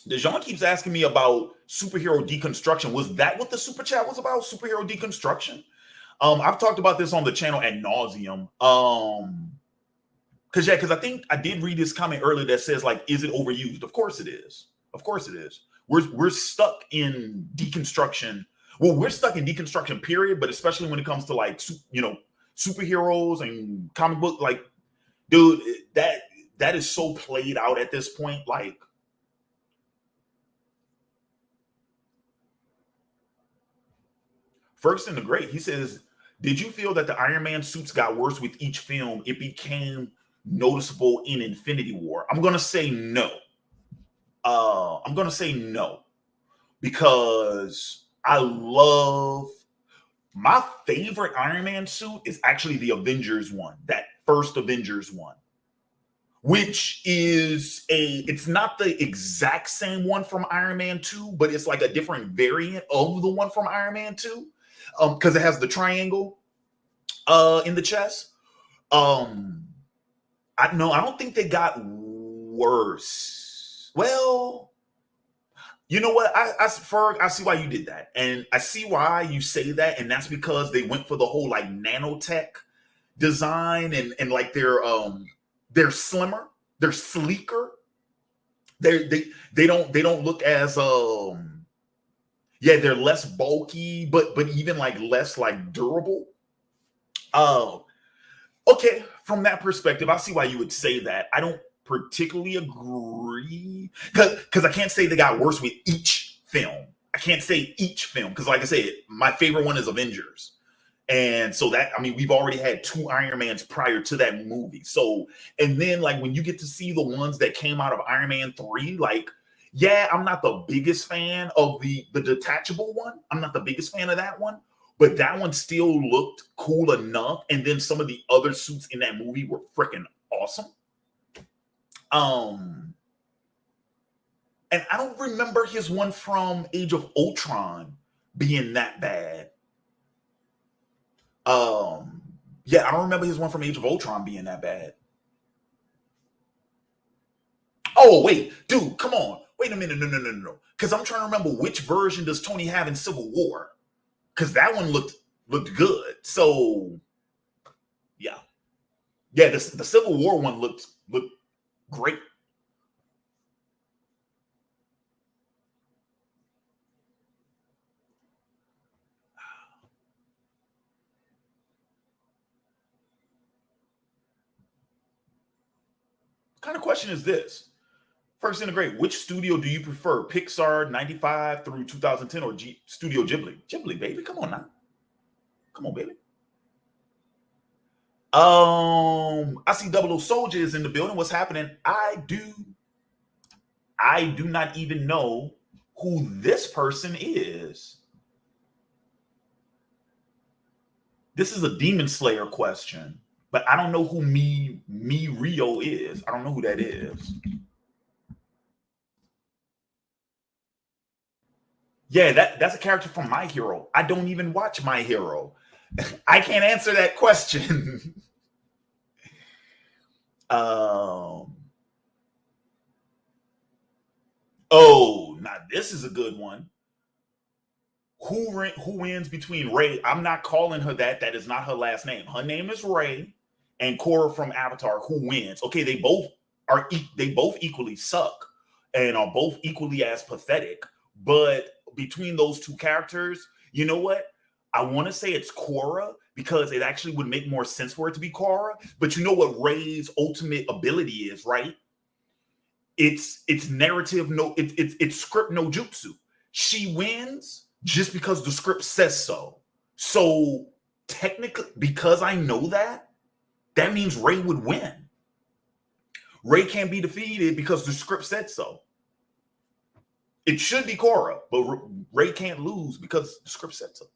DeJean keeps asking me about superhero deconstruction. Was that what the super chat was about? Superhero deconstruction? I've talked about this on the channel ad nauseum. Because I think I did read this comment earlier that says, like, is it overused? Of course it is. Of course it is. We're stuck in deconstruction. Well, we're stuck in deconstruction, period. But especially when it comes to like superheroes and comic book, like, dude, that is so played out at this point. Like, Ferguson the Great, he says, did you feel that the Iron Man suits got worse with each film? It became noticeable in Infinity War. I'm going to say no. I'm going to say no. Because I love... My favorite Iron Man suit is actually the Avengers one. That first Avengers one. Which is it's not the exact same one from Iron Man 2, but it's like a different variant of the one from Iron Man 2. Because it has the triangle in the chest. I don't think they got worse. Well, you know what? Ferg, I see why you did that. And I see why you say that. And that's because they went for the whole like nanotech design and like they're slimmer, they're sleeker. They don't look as they're less bulky, but even like less like durable. Okay, from that perspective, I see why you would say that. I don't particularly agree because I can't say they got worse with each film. I can't say each film because, like I said, my favorite one is Avengers. And so that, I mean, we've already had two Iron Mans prior to that movie. So, and then like when you get to see the ones that came out of Iron Man 3, like, yeah, I'm not the biggest fan of the detachable one. I'm not the biggest fan of that one, but that one still looked cool enough. And then some of the other suits in that movie were freaking awesome. And I don't remember his one from Age of Ultron being that bad. Yeah, I don't remember his one from Age of Ultron being that bad. Oh, wait, dude, come on. Wait a minute. No. Because I'm trying to remember which version does Tony have in Civil War? Because that one looked good. So, yeah. Yeah, the Civil War one looked great. What kind of question is this? First integrate, which studio do you prefer? Pixar 95 through 2010 or Studio Ghibli? Ghibli, baby. Come on now. Come on, baby. I see Double O Soldier is in the building. What's happening? I do I do not even know who this person is. This is a Demon Slayer question, but I don't know who me Rio is. I don't know who that is. Yeah, that's a character from My Hero. I don't even watch My Hero. I can't answer that question. Oh, now this is a good one. Who wins between Ray? I'm not calling her that. That is not her last name. Her name is Ray, and Korra from Avatar. Who wins? Okay, they both equally suck and are both equally as pathetic. But between those two characters, you know what? I want to say it's Korra because it actually would make more sense for it to be Korra. But you know what Ray's ultimate ability is, right? It's narrative, it's script no jutsu. She wins just because the script says so. So technically, because I know that means Ray would win. Ray can't be defeated because the script said so. It should be Korra, but Ray can't lose because the script said so.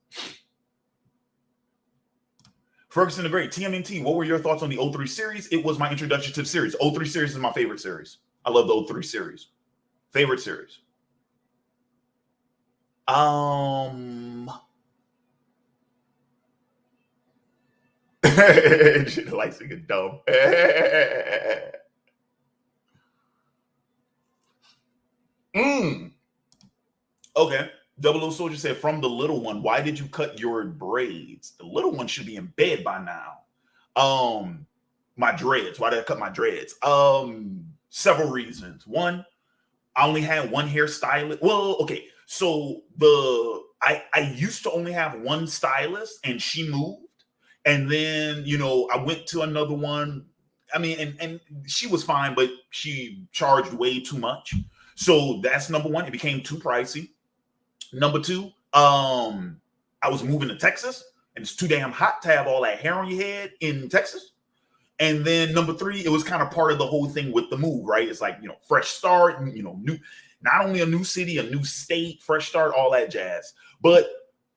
Ferguson the Great, TMNT, what were your thoughts on the 03 series? It was my introduction to the series. 03 series is my favorite series. I love the 03 series. Favorite series. Like singing dumb. Okay. Double O Soldier said, from the little one, why did you cut your braids? The little one should be in bed by now. My dreads. Why did I cut my dreads? Several reasons. One, I only had one hairstylist. Well, okay. So I used to only have one stylist and she moved. And then, I went to another one. I mean, and she was fine, but she charged way too much. So that's number one. It became too pricey. Number two, I was moving to Texas and it's too damn hot to have all that hair on your head in Texas. And then number three, it was kind of part of the whole thing with the move, right? It's like, fresh start and, new, not only a new city, a new state, fresh start, all that jazz. But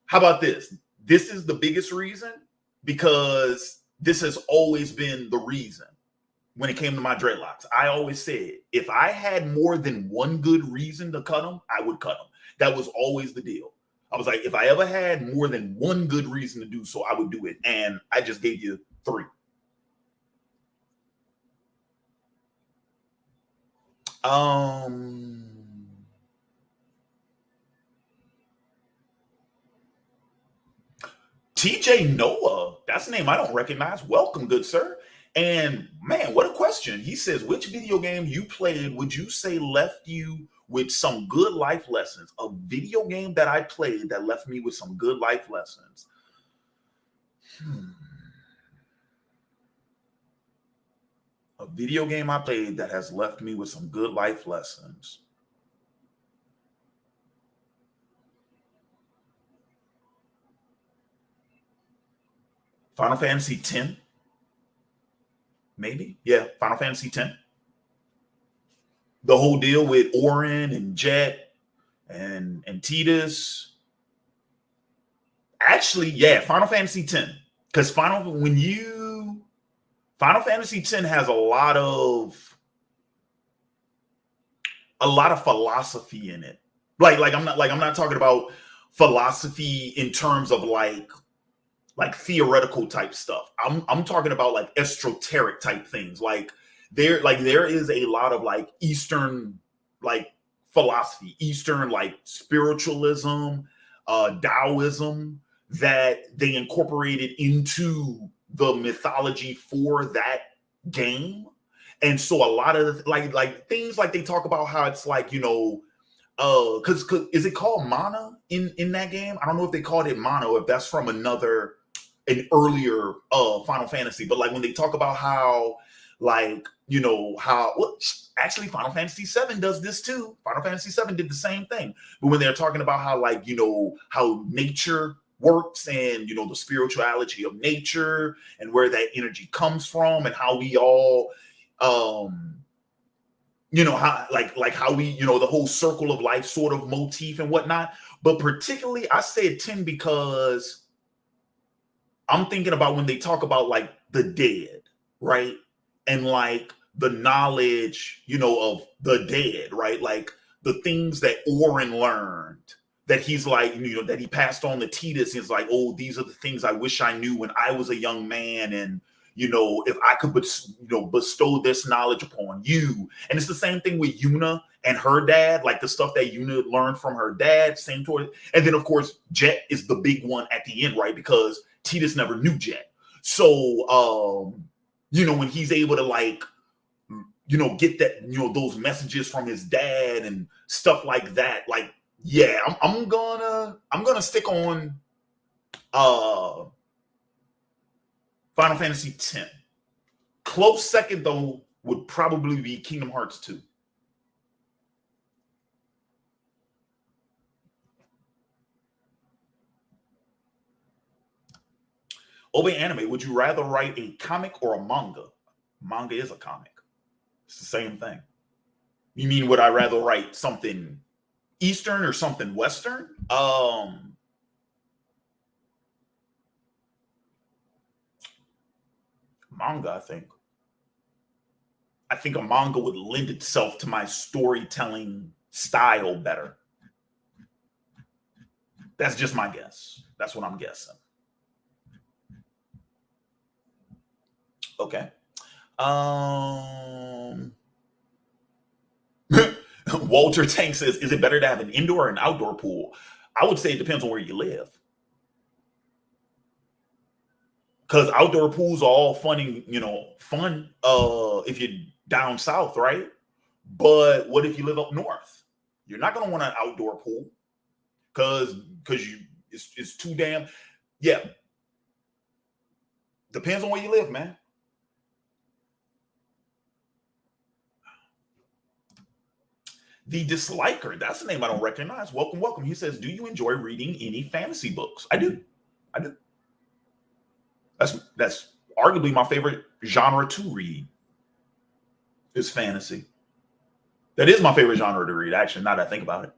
how about this? This is the biggest reason because this has always been the reason when it came to my dreadlocks. I always said, if I had more than one good reason to cut them, I would cut them. That was always the deal. I was like, if I ever had more than one good reason to do so, I would do it. And I just gave you three. TJ Noah, that's a name I don't recognize. Welcome, good sir. And man, what a question. He says, which video game you played would you say left you with some good life lessons? A video game that I played that left me with some good life lessons. A video game I played that has left me with some good life lessons. Final Fantasy X. Maybe. Yeah, Final Fantasy X. The whole deal with Orin and Jet and Tidus. Actually, yeah, Final Fantasy X. Because Final Fantasy X has a lot of philosophy in it. Like I'm not talking about philosophy in terms of like theoretical type stuff. I'm talking about like esoteric type things. Like there is a lot of like Eastern like philosophy, Eastern like spiritualism, Taoism that they incorporated into the mythology for that game. And so a lot of like things like they talk about how it's like, because is it called mana in that game? I don't know if they called it mana or if that's from an earlier Final Fantasy, but like when they talk about how actually Final Fantasy VII does this too. Final Fantasy VII did the same thing. But when they're talking about how how nature works and the spirituality of nature and where that energy comes from and how we all how how we, the whole circle of life sort of motif and whatnot. But particularly, I said 10 because I'm thinking about when they talk about like the dead, right? And like the knowledge, of the dead, right? Like the things that Oren learned that he's like, that he passed on to Titus. He's like, oh, these are the things I wish I knew when I was a young man. And, if I could, bestow this knowledge upon you. And it's the same thing with Yuna and her dad, like the stuff that Yuna learned from her dad, same toward. And then, of course, Jet is the big one at the end, right? Because Titus never knew Jet. So, when he's able to like, get that, those messages from his dad and stuff like that. Like, yeah, I'm gonna stick on Final Fantasy X. Close second though would probably be Kingdom Hearts 2. Obey Anime, would you rather write a comic or a manga? Manga is a comic. It's the same thing. You mean would I rather write something Eastern or something Western? Manga, I think. I think a manga would lend itself to my storytelling style better. That's just my guess. That's what I'm guessing. Okay. Walter Tank says, is it better to have an indoor or an outdoor pool? I would say it depends on where you live. Because outdoor pools are all fun if you're down south, right? But what if you live up north? You're not going to want an outdoor pool because it's too damn, yeah. Depends on where you live, man. The Disliker, that's the name I don't recognize. Welcome, welcome. He says, do you enjoy reading any fantasy books? I do. That's arguably my favorite genre to read is fantasy. That is my favorite genre to read, actually, now that I think about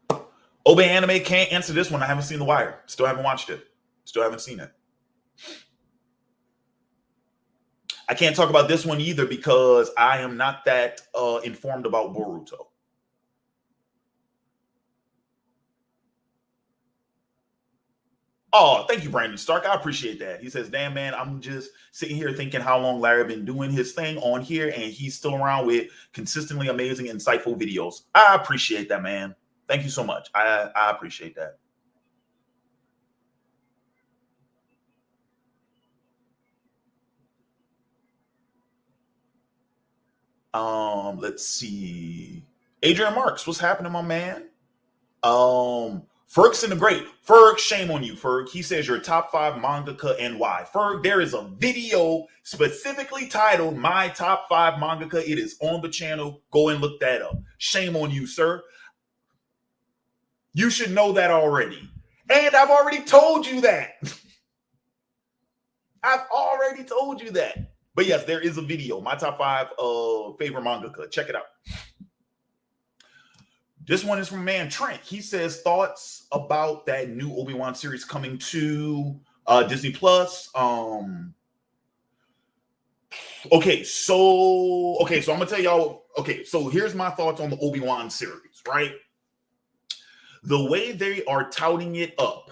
it. Obey Anime can't answer this one. I haven't seen The Wire. Still haven't watched it. Still haven't seen it. I can't talk about this one either because I am not that informed about Boruto. Oh, thank you, Brandon Stark. I appreciate that. He says, damn, man, I'm just sitting here thinking how long Larry been doing his thing on here, and he's still around with consistently amazing, insightful videos. I appreciate that, man. Thank you so much. I appreciate that. Let's see. Adrian Marks, what's happening, my man? Fergson the Great. Ferg, shame on you, Ferg. He says your top 5 mangaka and why. Ferg, there is a video specifically titled My Top 5 Mangaka. It is on the channel. Go and look that up. Shame on you, sir. You should know that already. And I've already told you that. I've already told you that. But yes, there is a video. My top 5 favorite mangaka. Check it out. This one is from Man Trent. He says thoughts about that new Obi-Wan series coming to Disney Plus. Okay, so I'm gonna tell y'all. Okay, so here's my thoughts on the Obi-Wan series. Right, the way they are touting it up,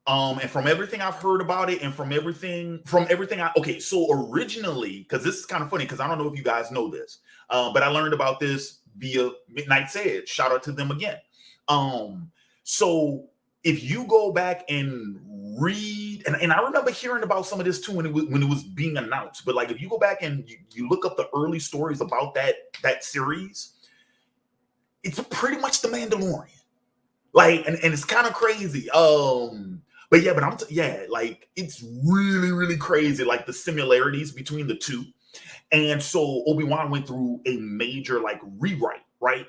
and from everything I've heard about it, and from everything okay. So originally, because this is kind of funny, because I don't know if you guys know this, but I learned about this via Midnight's Edge. Shout out to them again. So if you go back and read, and I remember hearing about some of this too when it was being announced, but like if you go back and you look up the early stories about that series, it's pretty much the Mandalorian. Like, and it's kind of crazy. But yeah, like it's really, really crazy, like the similarities between the two. And so Obi-Wan went through a major like rewrite, right?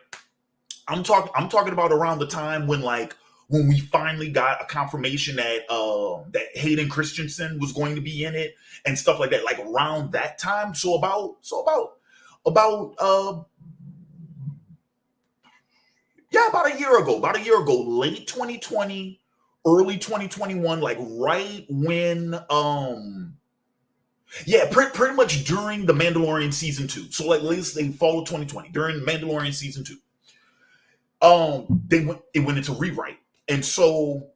I'm talking about around the time when like when we finally got a confirmation that that Hayden Christensen was going to be in it and stuff like that, like around that time. So about about a year ago, late 2020, early 2021, like right when pretty much during the Mandalorian season 2. So like let's say fall of 2020, during Mandalorian season 2. It went into rewrite. And so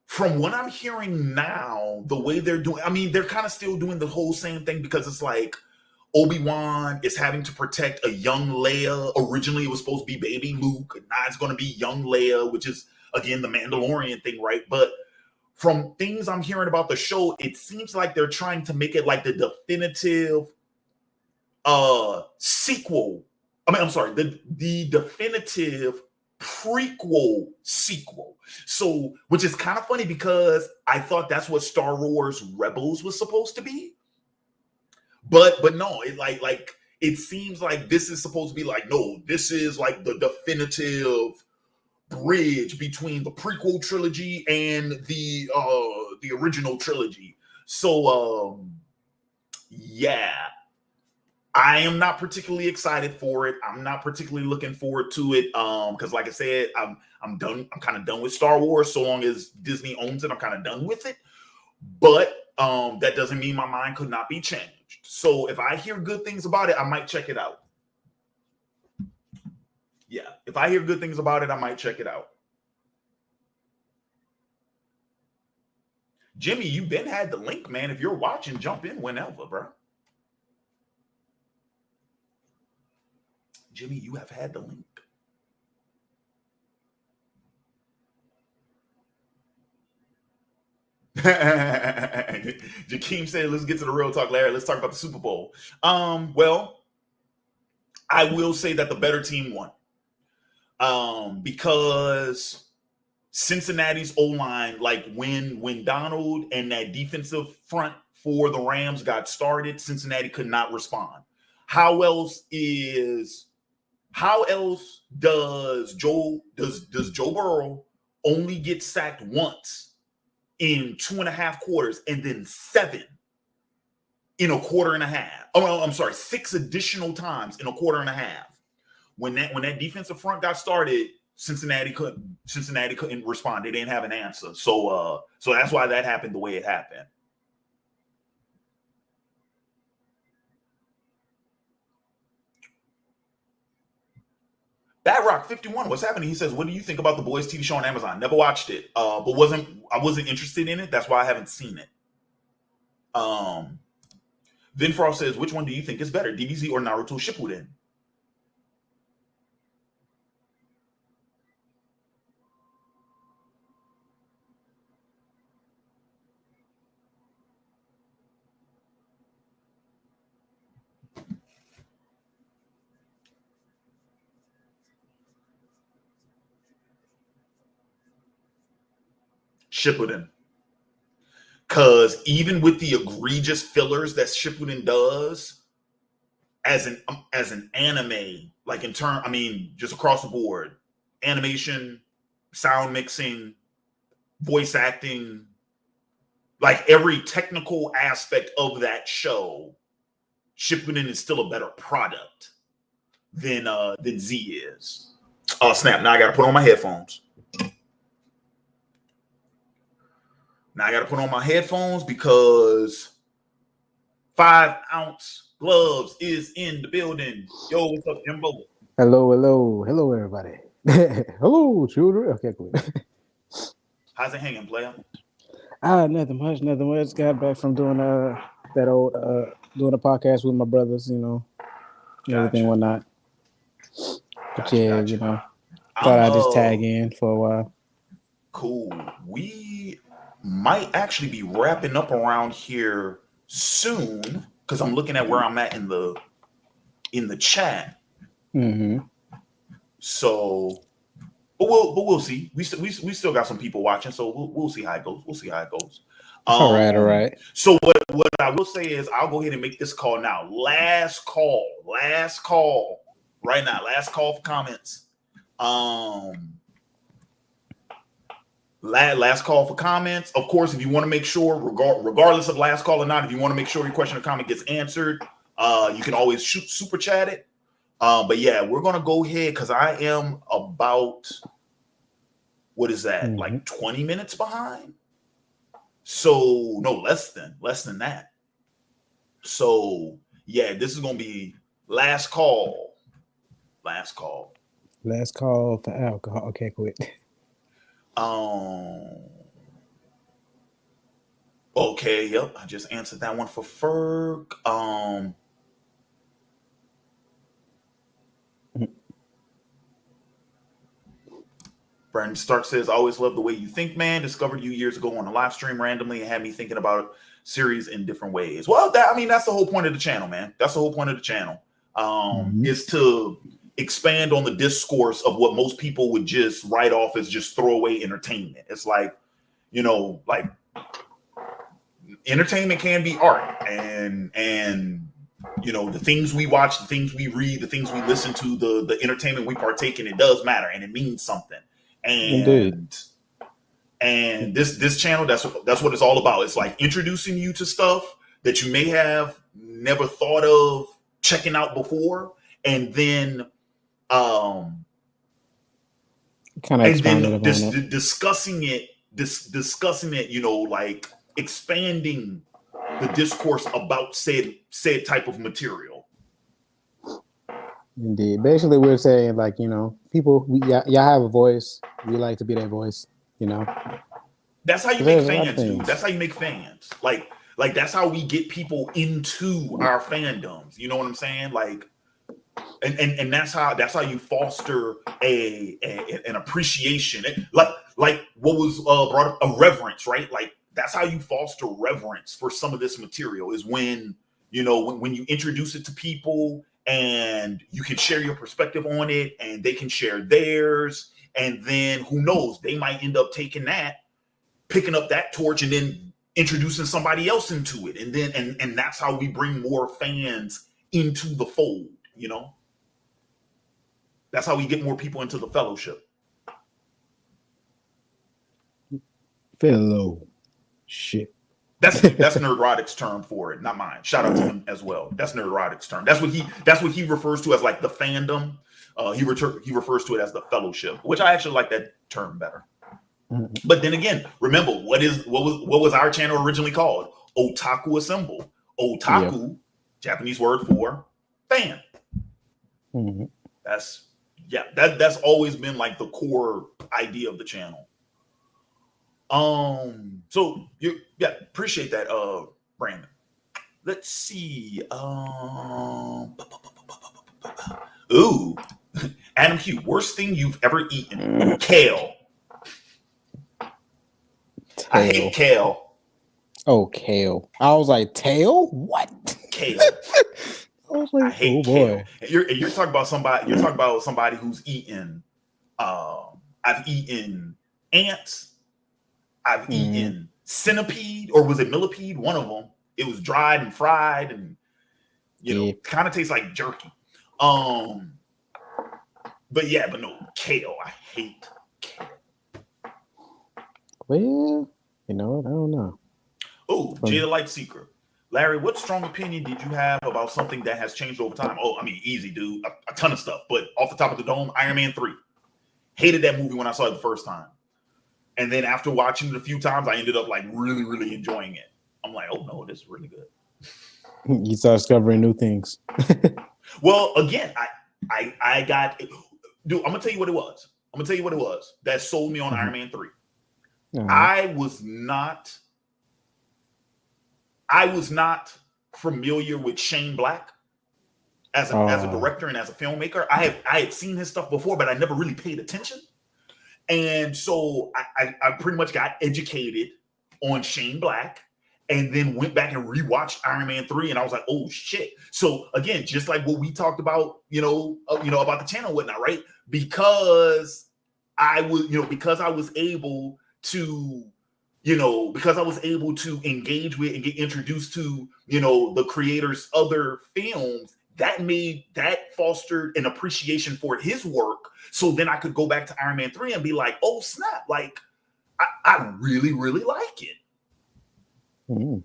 from what I'm hearing now, the way they're doing, I mean, they're kind of still doing the whole same thing because it's like Obi-Wan is having to protect a young Leia. Originally, it was supposed to be baby Luke. Now it's going to be young Leia, which is, again, the Mandalorian thing, right? But from things I'm hearing about the show, it seems like they're trying to make it like the definitive sequel. The definitive prequel sequel. So, which is kind of funny because I thought that's what Star Wars Rebels was supposed to be. But no, it like it seems like this is supposed to be like, no, this is like the definitive bridge between the prequel trilogy and the original trilogy. So yeah, I am not particularly excited for it. I'm not particularly looking forward to it. Because like I said, I'm done. I'm kind of done with Star Wars. So long as Disney owns it, I'm kind of done with it. But that doesn't mean my mind could not be changed. So if I hear good things about it, I might check it out. Yeah, if I hear good things about it, I might check it out. Jimmy, you've been had the link, man. If you're watching, jump in whenever, bro. Jimmy, you have had the link. Jakeem said, let's get to the real talk, Larry. Let's talk about the Super Bowl. Well, I will say that the better team won. Because Cincinnati's O-line, like when Donald and that defensive front for the Rams got started, Cincinnati could not respond. How else does Joe Burrow only get sacked once in 2.5 quarters and then 7 in a quarter and a half? Oh, I'm sorry, 6 additional times in a quarter and a half. When that defensive front got started, Cincinnati couldn't respond. They didn't have an answer. So that's why that happened the way it happened. Badrock 51, what's happening? He says, what do you think about The Boys TV show on Amazon? Never watched it, but I wasn't interested in it. That's why I haven't seen it. Vin Frost says, which one do you think is better, DBZ or Naruto Shippuden? Shippuden. Because even with the egregious fillers that Shippuden does, as an anime, like just across the board, animation, sound mixing, voice acting, like every technical aspect of that show, Shippuden is still a better product than Z is. Oh snap! Now I got to put on my headphones. Because 5-ounce gloves is in the building. Yo, what's up, Jimbo? Hello, everybody. Hello, children. Okay, cool. How's it hanging, player? Nothing much. Got back from doing doing a podcast with my brothers, everything whatnot. But gotcha. Thought I'd just tag in for a while. Cool. We might actually be wrapping up around here soon because I'm looking at where I'm at in the chat. Mm-hmm. So, but we'll see. We still got some people watching, so we'll see how it goes. All right. So what I will say is I'll go ahead and make this call now. Last call right now. Last call for comments. Last call for comments. Of course, if you want to make sure, regardless of last call or not, if you want to make sure your question or comment gets answered, you can always super chat it. But yeah, we're gonna go ahead because I am about, what is that, like 20 minutes behind? So no, less than that. So yeah, this is gonna be last call. Last call for alcohol. Okay, quit. Okay, yep. I just answered that one for Ferg. Brandon Stark says, I always love the way you think, man. Discovered you years ago on a live stream randomly and had me thinking about series in different ways. Well, that's the whole point of the channel, man. That's the whole point of the channel. Is to expand on the discourse of what most people would just write off as just throwaway entertainment. It's like, like entertainment can be art, and the things we watch, the things we read, the things we listen to, the entertainment we partake in, it does matter and it means something. And this channel, that's what it's all about. It's like introducing you to stuff that you may have never thought of checking out before, and then discussing it, like expanding the discourse about said type of material. Indeed. Basically, we're saying, like, people, y'all have a voice. We like to be that voice, That's how you make fans, dude. That's how you make fans. Like that's how we get people into our fandoms. You know what I'm saying? Like, and that's how you foster an appreciation. Like what was brought up, a reverence, right? Like that's how you foster reverence for some of this material, is when when you introduce it to people and you can share your perspective on it and they can share theirs, and then who knows, they might end up picking up that torch and then introducing somebody else into it, and then and that's how we bring more fans into the fold. That's how we get more people into the fellowship. Fellowship. That's Nerdrotic's term for it, not mine. Shout out to him as well. That's Nerdrotic's term. That's what he refers to as, like, the fandom. He refers to it as the fellowship, which I actually like that term better. But then again, remember what was our channel originally called? Otaku Assemble. Otaku, Japanese word for fan. That's always been like the core idea of the channel. So appreciate that, Brandon. Let's see. Ooh, Adam Q, worst thing you've ever eaten? Kale. I hate kale. Oh, kale. I was like, tail? What? Kale. I was like, I hate kale. You're talking about somebody. You're talking about somebody who's eaten. I've eaten ants. I've eaten centipede, or was it millipede? One of them. It was dried and fried, and kind of tastes like jerky. But no, kale. I hate kale. Well, I don't know. Oh, Jay the Light Seeker. Larry, what strong opinion did you have about something that has changed over time? Oh, I mean, easy, dude. A ton of stuff. But off the top of the dome, Iron Man 3. Hated that movie when I saw it the first time. And then after watching it a few times, I ended up like really, really enjoying it. I'm like, oh no, this is really good. You start discovering new things. Well, again, I got, dude, I'm gonna tell you what it was. That sold me on Iron Man 3. I was not familiar with Shane Black as a director and as a filmmaker. I had seen his stuff before, but I never really paid attention. And so I pretty much got educated on Shane Black, and then went back and rewatched Iron Man 3, and I was like, oh shit. So again, just like what we talked about, about the channel and whatnot, right? Because I was able to engage with and get introduced to, the creator's other films, that fostered an appreciation for his work. So then I could go back to Iron Man 3 and be like, oh snap, like I really, really like it. Mm.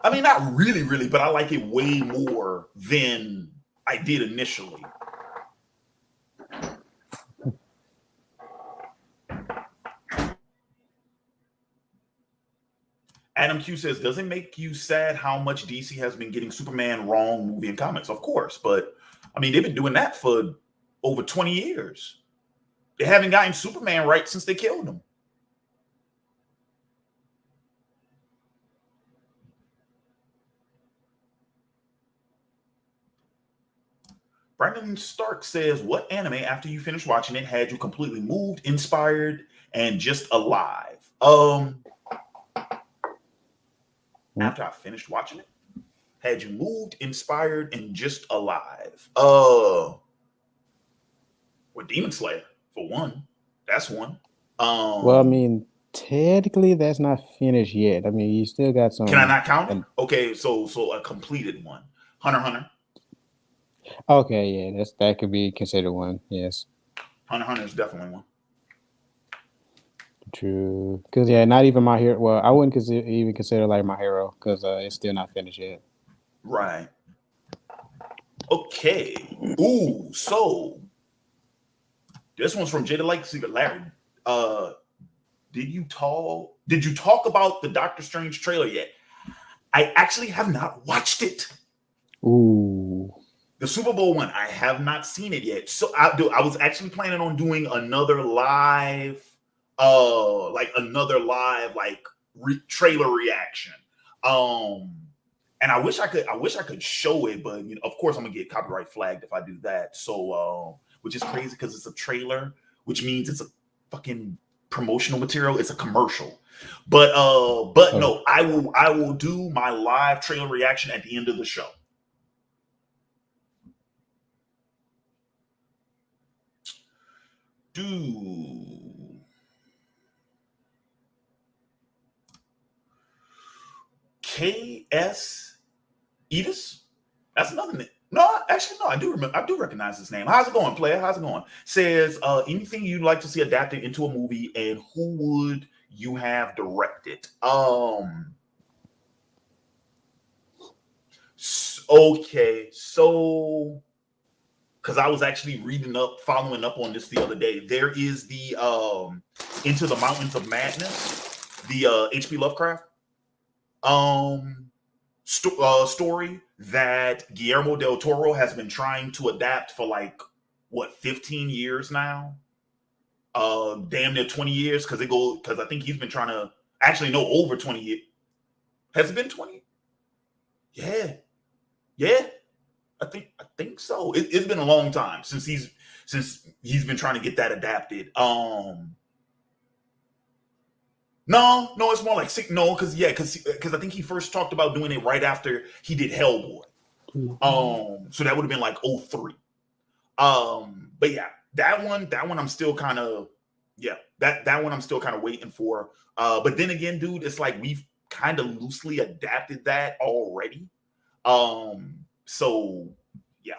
I mean, not really, really, but I like it way more than I did initially. Adam Q says, does it make you sad how much DC has been getting Superman wrong movie and comics? Of course, but I mean, they've been doing that for over 20 years. They haven't gotten Superman right since they killed him. Brandon Stark says, what anime, after you finished watching it, had you completely moved, inspired, and just alive? After I finished watching it, had you moved, inspired, and just alive? Well, Demon Slayer, for one. That's one. Well, I mean, technically that's not finished yet. I mean, you still got some. Can I not count it? Okay, so a completed one. Hunter x Hunter. Okay, yeah, that could be considered one. Yes. Hunter x Hunter is definitely one. True. Because yeah, not even My Hero. Well, I wouldn't even consider like My Hero because it's still not finished yet. Right. Okay. Ooh, so this one's from Jada Lake Secret. Larry, did you talk about the Doctor Strange trailer yet? I actually have not watched it. Ooh. The Super Bowl one, I have not seen it yet. So I was actually planning on doing another live trailer reaction. And I wish I could show it, but you know, of course I'm gonna get copyright flagged if I do that. So which is crazy because it's a trailer, which means it's a fucking promotional material. It's a commercial. But no, I will do my live trailer reaction at the end of the show. KS Edis? That's another name. No, actually, no, I do recognize his name. How's it going, player? How's it going? Says anything you'd like to see adapted into a movie, and who would you have directed? Okay, so because I was actually following up on this the other day. There is the Into the Mountains of Madness, the H.P. Lovecraft story that Guillermo del Toro has been trying to adapt for 15 years now, damn near 20 years, because I think he's been trying to over 20 years. Has it been 20? Yeah I think so. It's been a long time since he's been trying to get that adapted. No, it's more like because I think he first talked about doing it right after he did Hellboy. So that would have been like 2003. But yeah, that one I'm still kind of that one I'm still kind of waiting for. But then again, dude, it's like we've kind of loosely adapted that already. So yeah.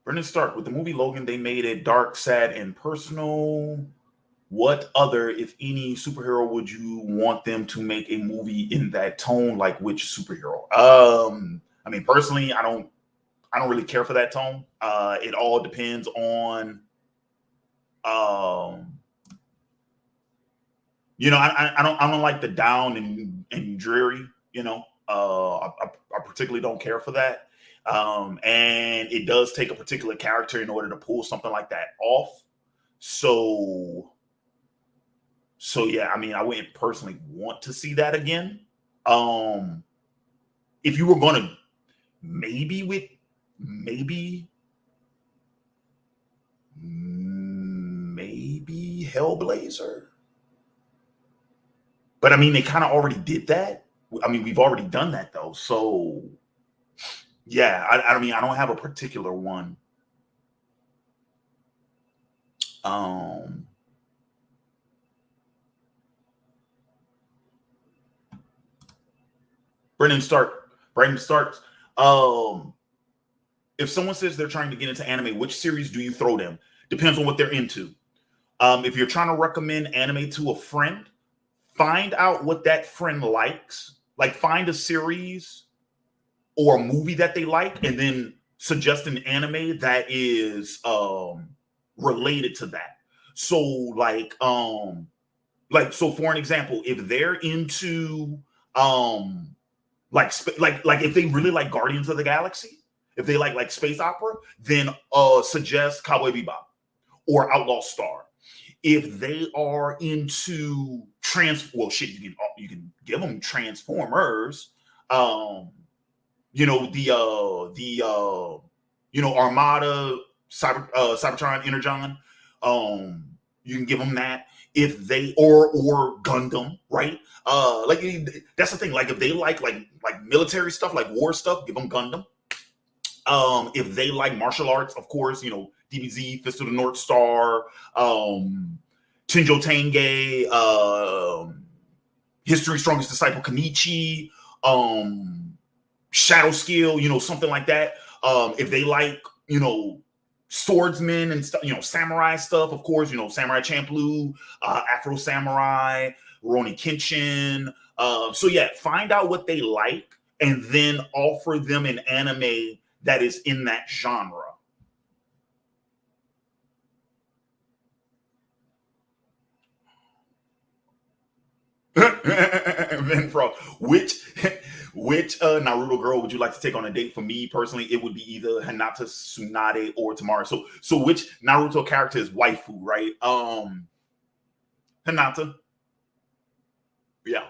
Brendan Stark, with the movie Logan, they made it dark, sad, and personal. What other, if any, superhero would you want them to make a movie in that tone? Like which superhero? I mean, personally, I don't really care for that tone. It all depends on, you know, I don't like the down and dreary. You know, I particularly don't care for that. And it does take a particular character in order to pull something like that off. So yeah, I mean, I wouldn't personally want to see that again. If you were going to maybe Hellblazer, but I mean, they kind of already did that. I mean, we've already done that though. So Yeah, I mean, I don't have a particular one. Brandon Starks. If someone says they're trying to get into anime, which series do you throw them? Depends on what they're into. If you're trying to recommend anime to a friend, find out what that friend likes. Like, find a series or a movie that they like, and then suggest an anime that is related to that. So, so for an example, if they're into like if they really like Guardians of the Galaxy, if they like space opera, then suggest Cowboy Bebop or Outlaw Star. If they are into you can give them Transformers. Armada, Cybertron, Energon. You can give them that. If they or Gundam, right? That's the thing. Like, if they like military stuff, like war stuff, give them Gundam. If they like martial arts, of course, DBZ, Fist of the North Star, Tenjo Tenge, History's Strongest Disciple, Kenichi, Shadow Skill, something like that. If they like, swordsmen and stuff, samurai stuff, of course, Samurai Champloo, Afro Samurai, Rurouni Kenshin. So yeah, find out what they like and then offer them an anime that is in that genre. Ben Frost, which Naruto girl would you like to take on a date? For me personally, it would be either Hinata, Tsunade, or Tamara. So which Naruto character is waifu, right? Hinata. Yeah.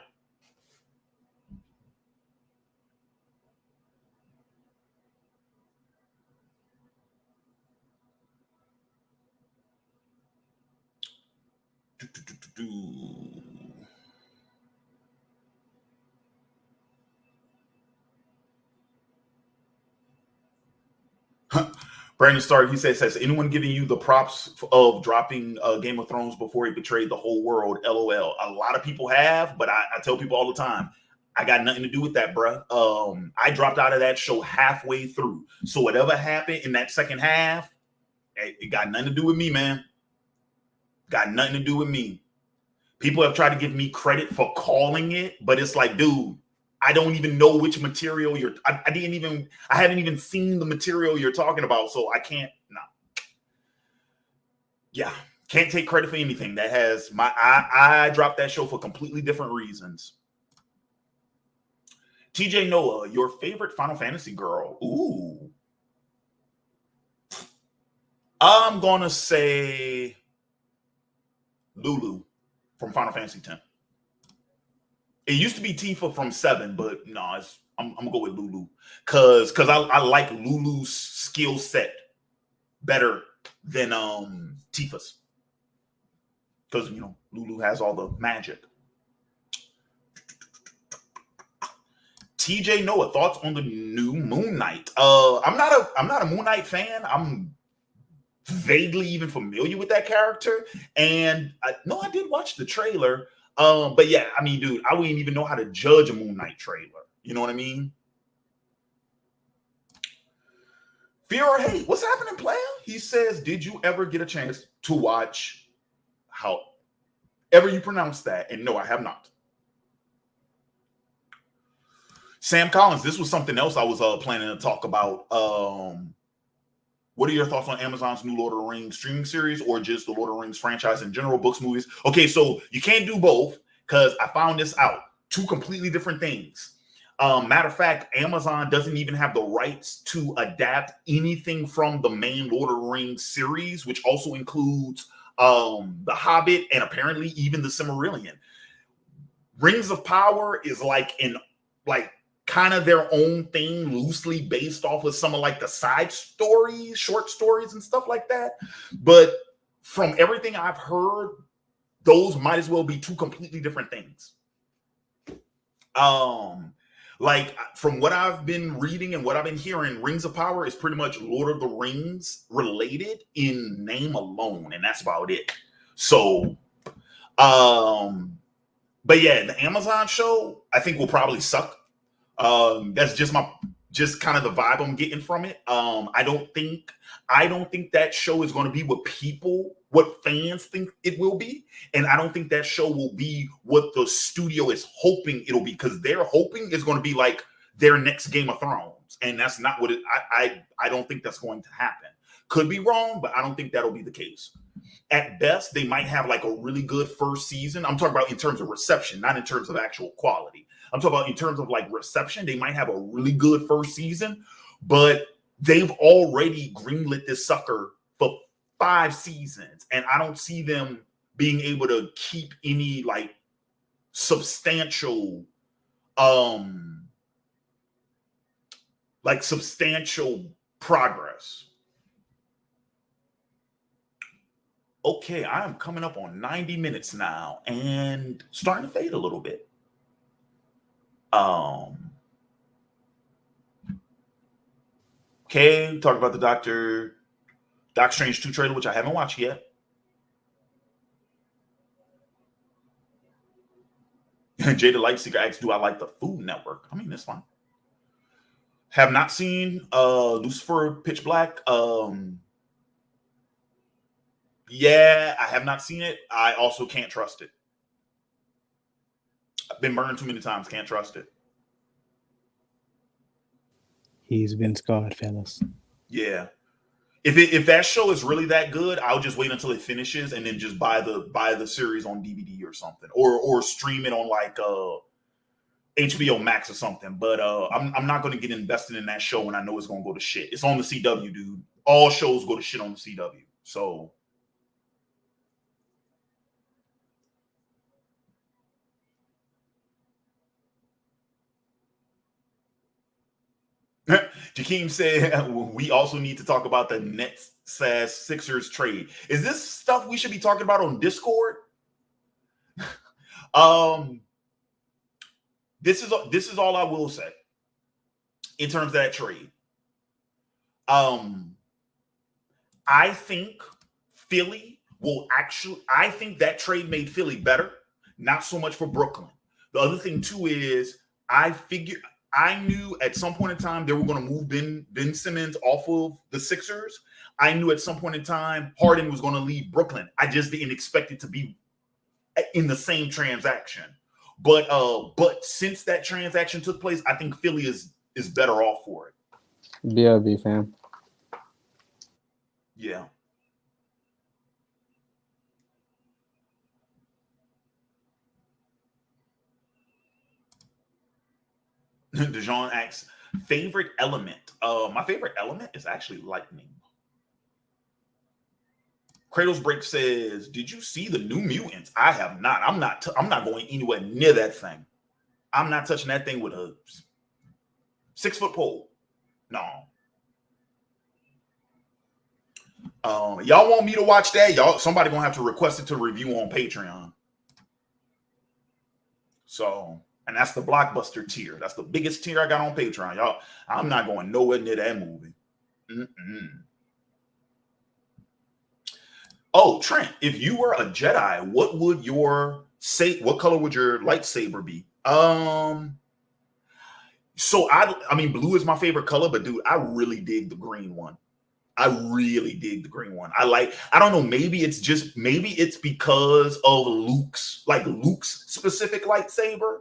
Brandon Stark, he says, has anyone given you the props of dropping Game of Thrones before he betrayed the whole world? LOL. A lot of people have, but I tell people all the time, I got nothing to do with that, bruh. I dropped out of that show halfway through. So whatever happened in that second half, it got nothing to do with me, man. Got nothing to do with me. People have tried to give me credit for calling it, but it's like, dude, I don't even know which material I haven't even seen the material you're talking about, so I can't. Yeah, can't take credit for anything. That has I dropped that show for completely different reasons. TJ Noah, your favorite Final Fantasy girl? Ooh, I'm gonna say Lulu from Final Fantasy X. It used to be Tifa from 7, but no, I'm gonna go with Lulu because I like Lulu's skill set better than Tifa's, because Lulu has all the magic. TJ Noah, thoughts on the new Moon Knight? I'm not a Moon Knight fan. I'm vaguely even familiar with that character, and I did watch the trailer. But yeah, I mean, dude, I wouldn't even know how to judge a Moon Knight trailer. You know what I mean? Fear or hate? What's happening, player? He says, did you ever get a chance to watch however you pronounce that? And no, I have not. Sam Collins, this was something else I was planning to talk about. What are your thoughts on Amazon's new Lord of the Rings streaming series, or just the Lord of the Rings franchise in general, books, movies? Okay, so you can't do both, because I found this out. Two completely different things. Matter of fact, Amazon doesn't even have the rights to adapt anything from the main Lord of the Rings series, which also includes The Hobbit and apparently even the Silmarillion. Rings of Power is kind of their own thing, loosely based off of some of the side stories, short stories and stuff like that. But from everything I've heard, those might as well be two completely different things. Like from what I've been reading and what I've been hearing, Rings of Power is pretty much Lord of the Rings related in name alone, and that's about it. So, but yeah, the Amazon show I think will probably suck. That's just kind of the vibe I'm getting from it. I don't think that show is going to be what fans think it will be, and I don't think that show will be what the studio is hoping it'll be, because they're hoping it's going to be like their next Game of Thrones, and that's not what it. I don't think that's going to happen. Could be wrong, but I don't think that'll be the case. At best, they might have like a really good first season. I'm talking about in terms of reception, not in terms of actual quality. I'm talking about in terms of like reception. They might have a really good first season, but they've already greenlit this sucker for 5 seasons, and I don't see them being able to keep any like substantial progress. Okay, I am coming up on 90 minutes now and starting to fade a little bit. Okay, talk about the Doctor Strange 2 trailer, which I haven't watched yet. Jada Lightseeker asks, do I like the Food Network? I mean, that's fine. Have not seen Lucifer Pitch Black. Yeah, I have not seen it. I also can't trust it. I've been burned too many times. Can't trust it. He's been scarred, fellas. Yeah. If that show is really that good, I'll just wait until it finishes and then just buy the series on DVD or something, or stream it on like HBO Max or something. But I'm not going to get invested in that show when I know it's going to go to shit. It's on the CW, dude. All shows go to shit on the CW. So. Jakeem said we also need to talk about the Nets Sixers trade. Is this stuff we should be talking about on Discord? This is all I will say in terms of that trade. I think Philly will I think that trade made Philly better, not so much for Brooklyn. The other thing too is I knew at some point in time they were going to move Ben Simmons off of the Sixers. I knew at some point in time Harden was going to leave Brooklyn. I just didn't expect it to be in the same transaction. But since that transaction took place, I think Philly is better off for it. BLB, fam. Yeah. DeJohn asks, favorite element. My favorite element is actually lightning. Kratos Break says, did you see the New Mutants? I have not. I'm not going anywhere near that thing. I'm not touching that thing with a 6-foot pole. No. Y'all want me to watch that? Somebody gonna have to request it to review on Patreon. So, and that's the blockbuster tier. That's the biggest tier I got on Patreon. Y'all, I'm not going nowhere near that movie. Oh, Trent, if you were a Jedi, what color would your lightsaber be? So I mean, blue is my favorite color, but dude, I really dig the green one. I don't know, maybe it's because of Luke's specific lightsaber.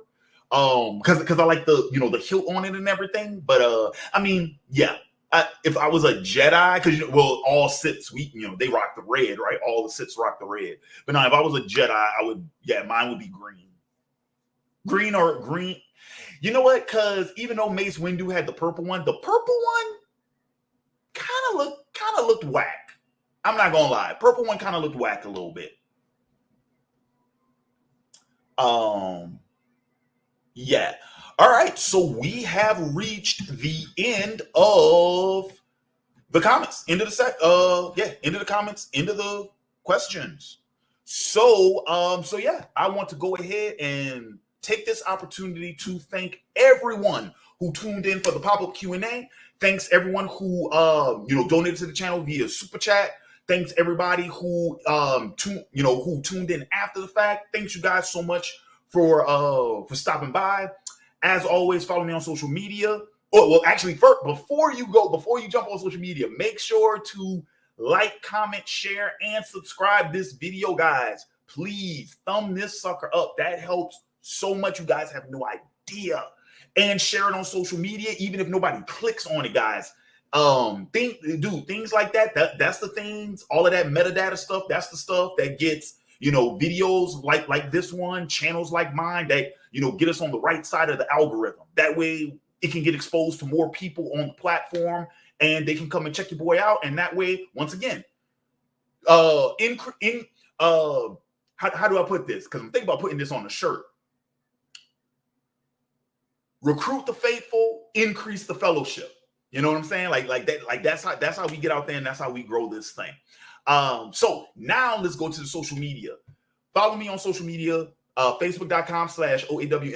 Because I like the hilt on it and everything. But I mean, yeah. If I was a Jedi, because all Siths, they rock the red, right? All the Siths rock the red. But now, if I was a Jedi, mine would be green. Green. You know what? Because even though Mace Windu had the purple one kind of looked whack. I'm not gonna lie, purple one kind of looked whack a little bit. Yeah. All right, so we have reached the end of the comments, end of the comments, end of the questions. So yeah, I want to go ahead and take this opportunity to thank everyone who tuned in for the pop-up Q&A. Thanks everyone who donated to the channel via super chat. Thanks everybody who tuned in after the fact. Thanks you guys so much for stopping by. As always, follow me on social media. Oh, well, actually, first, before you jump on social media, make sure to like, comment, share, and subscribe this video, guys. Please thumb this sucker up. That helps so much. You guys have no idea. And share it on social media, even if nobody clicks on it, guys. Things like that. That's the things. All of that metadata stuff. That's the stuff that gets videos like this one, channels like mine that get us on the right side of the algorithm. That way, it can get exposed to more people on the platform, and they can come and check your boy out. And that way, once again, how do I put this? Because I'm thinking about putting this on a shirt. Recruit the faithful, increase the fellowship. You know what I'm saying? Like that. Like that's how we get out there, and that's how we grow this thing. So now let's go to the social media. Follow me on social media: Facebook.com/OAW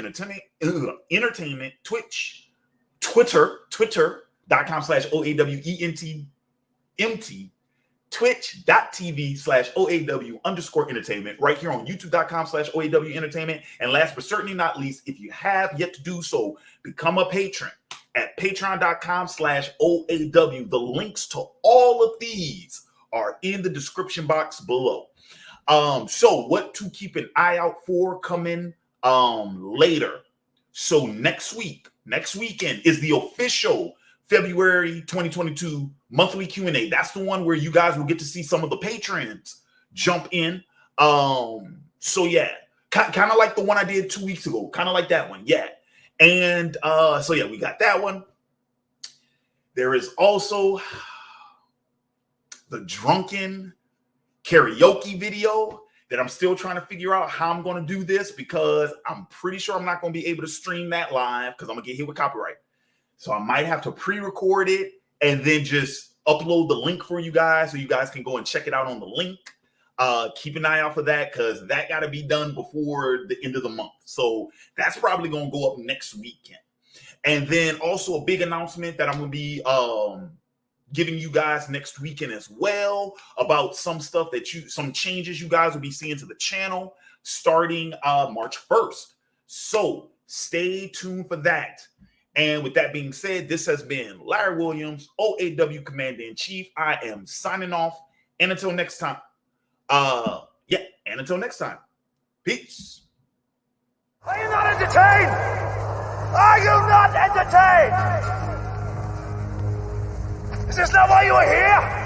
Entertainment, Twitch, Twitter.com/OAWENTMT, Twitch.tv/OAW_entertainment, right here on YouTube.com/OAW Entertainment. And last but certainly not least, if you have yet to do so, become a patron at patreon.com/OAW. The links to all of these are in the description box below. So what to keep an eye out for coming later. So next weekend is the official February 2022 monthly Q&A. That's the one where you guys will get to see some of the patrons jump in. So yeah, kind of like the one I did 2 weeks ago, kind of like that one. Yeah. And so yeah, we got that one. There is also the drunken karaoke video that I'm still trying to figure out how I'm going to do this, because I'm pretty sure I'm not going to be able to stream that live because I'm going to get hit with copyright. So I might have to pre-record it and then just upload the link for you guys so you guys can go and check it out on the link. Keep an eye out for that, because that got to be done before the end of the month. So that's probably going to go up next weekend. And then also a big announcement that I'm going to be giving you guys next weekend as well, about some stuff some changes you guys will be seeing to the channel starting March 1st. So stay tuned for that. And with that being said, this has been Larry Williams, OAW Commander-in-Chief. I am signing off. And until next time, peace. Are you not entertained? Are you not entertained? Is this not why you are here?